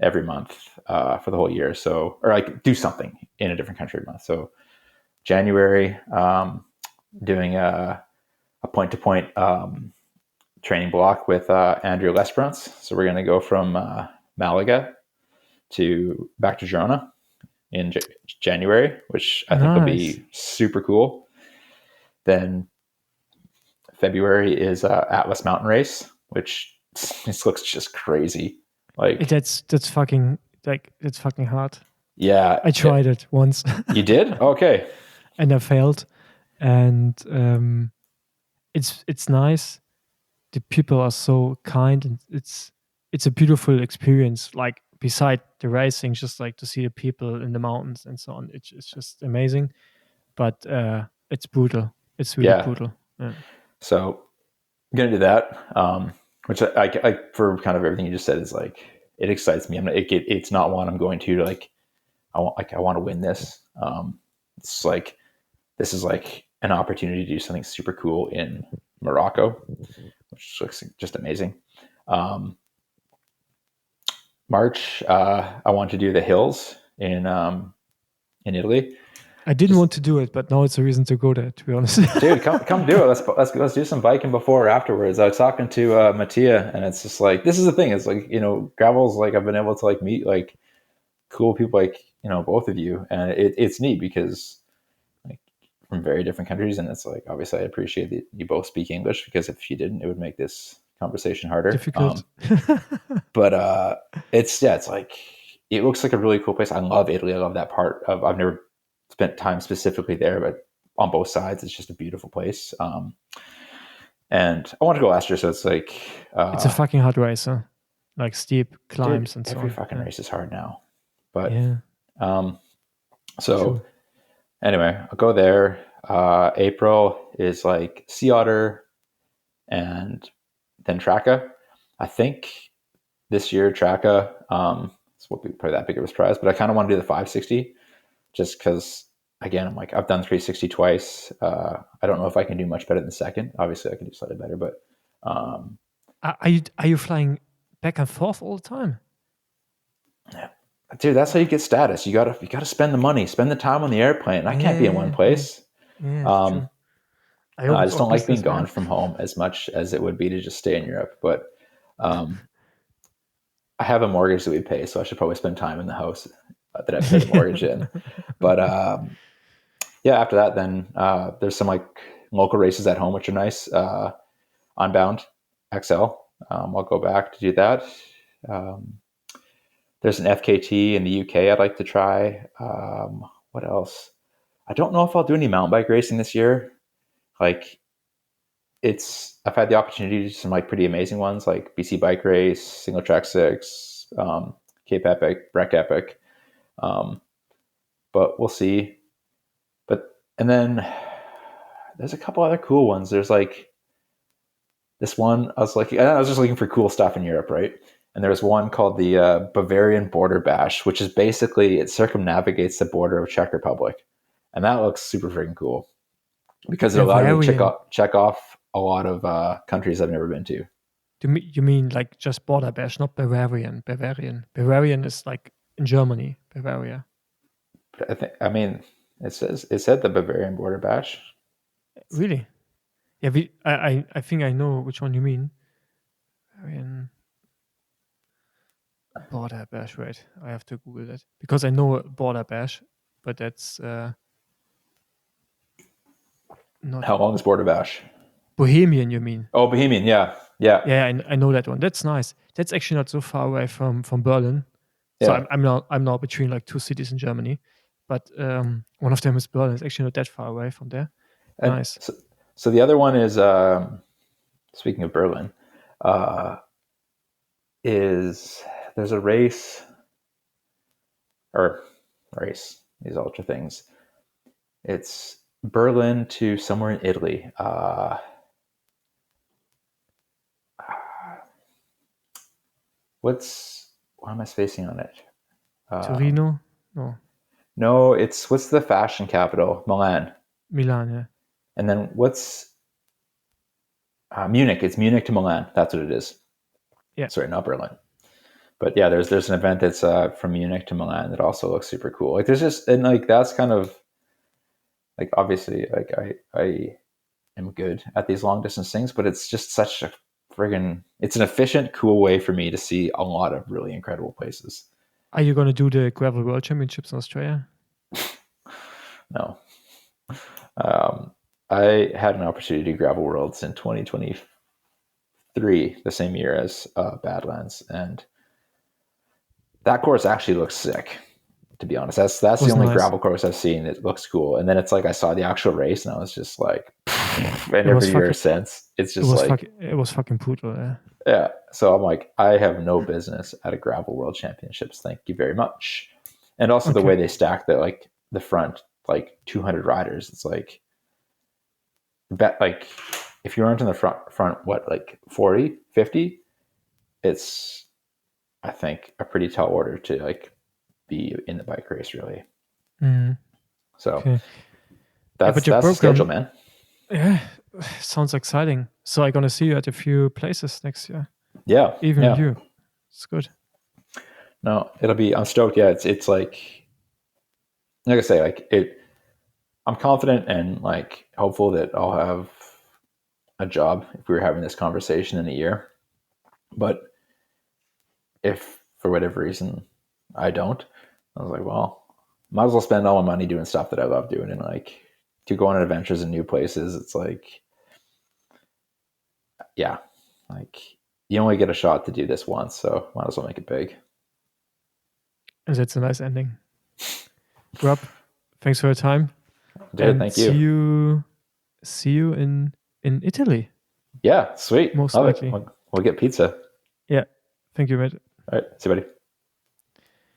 every month for the whole year. So, or like do something in a different country every month. So January, doing a point-to-point training block with Andrew Lesperance. So we're going to go from Malaga back to Girona in January, which I think will be super cool. Then February is Atlas Mountain Race, which this looks just crazy. Like that's fucking hard. Yeah, I tried it once. You did? Okay. And I failed. And it's nice. The people are so kind, and it's a beautiful experience. Like, beside the racing, just like to see the people in the mountains and so on. It's just amazing. But it's brutal. It's really brutal. Yeah. So I'm gonna do that. Which I for kind of everything you just said is like, it excites me. It's not one I'm going to like. I want to win this. It's like, this is like an opportunity to do something super cool in Morocco, which looks just amazing. March, I want to do the hills in Italy. I didn't want to do it, but now it's a reason to go there, to be honest. Dude, come do it. Let's do some biking before or afterwards. I was talking to Mattia, and it's just like, this is the thing. It's like, gravel's like, I've been able to like meet like cool people like, both of you. And it's neat because like, from very different countries. And it's like, obviously I appreciate that you both speak English, because if you didn't, it would make this conversation harder. Difficult. But it's like, it looks like a really cool place. I love Italy. I love that part of, I've never spent time specifically there, but on both sides, it's just a beautiful place. And I want to go last year. So it's like, it's a fucking hard race, huh? Like steep climbs and so on. Every fucking race is hard now, but so true. Anyway, I'll go there. April is like Sea Otter and then Tracka. I think this year Tracka, this won't be probably that big of a surprise, but I kind of want to do the 560 just because, again, I'm like, I've done 360 twice. I don't know if I can do much better than second. Obviously I can do slightly better, but are you flying back and forth all the time? Yeah. Dude, that's how you get status. You gotta spend the money, spend the time on the airplane. I can't be in one place. Yeah, I just don't like being gone from home as much as it would be to just stay in Europe. But I have a mortgage that we pay, so I should probably spend time in the house that I pay the mortgage in. But after that, then there's some like local races at home, which are nice. Unbound XL. I'll go back to do that. There's an FKT in the UK I'd like to try. What else? I don't know if I'll do any mountain bike racing this year. Like, I've had the opportunity to do some like pretty amazing ones, like BC Bike Race, Single Track 6, Cape Epic, Breck Epic. But we'll see. And then there's a couple other cool ones. There's like this one, I was just looking for cool stuff in Europe, right? And there's one called the Bavarian Border Bash, which is basically, it circumnavigates the border of Czech Republic. And that looks super freaking cool because it allowed me to check off a lot of countries I've never been to. You mean like just Border Bash, not Bavarian? Bavarian is like in Germany, Bavaria. It said the Bavarian Border Bash. Really? Yeah, I think I know which one you mean. Bavarian Border Bash, right? I have to Google that because I know Border Bash, but that's not. How long is Border Bash? Bohemian, you mean? Oh, Bohemian, yeah. I know that one. That's nice. That's actually not so far away from Berlin. So yeah. I'm now between like two cities in Germany, but one of them is Berlin. It's actually not that far away from there. And nice. So the other one is, speaking of Berlin, there's a race, these ultra things. It's Berlin to somewhere in Italy. Why am I spacing on it? Torino? No, what's the fashion capital? Milan, yeah. And then what's Munich? It's Munich to Milan. That's what it is. Yeah. Sorry, not Berlin. But yeah, there's an event that's from Munich to Milan that also looks super cool. Like that's kind of like, obviously, like I am good at these long distance things, but it's just such a it's an efficient, cool way for me to see a lot of really incredible places. Are you going to do the Gravel World Championships in Australia? No. I had an opportunity to do Gravel Worlds in 2023, the same year as Badlands, and that course actually looks sick, to be honest. That's the only gravel course I've seen. It looks cool. And then it's like I saw the actual race and I was just like, and every year since, it's just it was fucking brutal. Yeah. So I'm like, I have no business at a Gravel World Championships. Thank you very much. And also the way they stack the front, like 200 riders. It's like, if you aren't in the front, what, like 40, 50, it's, I think, a pretty tall order to like be in the bike race, really. So that's the schedule, man. Yeah, sounds exciting. So I'm gonna see you at a few places next year. Yeah, even you. It's good. No, I'm stoked. Yeah, it's like I say, like I'm confident and like hopeful that I'll have a job if we were having this conversation in a year. But if for whatever reason I don't, I was like, well, might as well spend all my money doing stuff that I love doing, and like to go on adventures in new places. It's like, yeah, like you only get a shot to do this once, so might as well make it big. And that's a nice ending. Rob, thanks for your time. Dude, thank you. See you in Italy. Yeah, sweet. Most likely. We'll get pizza. Yeah. Thank you, mate. All right. See you, buddy.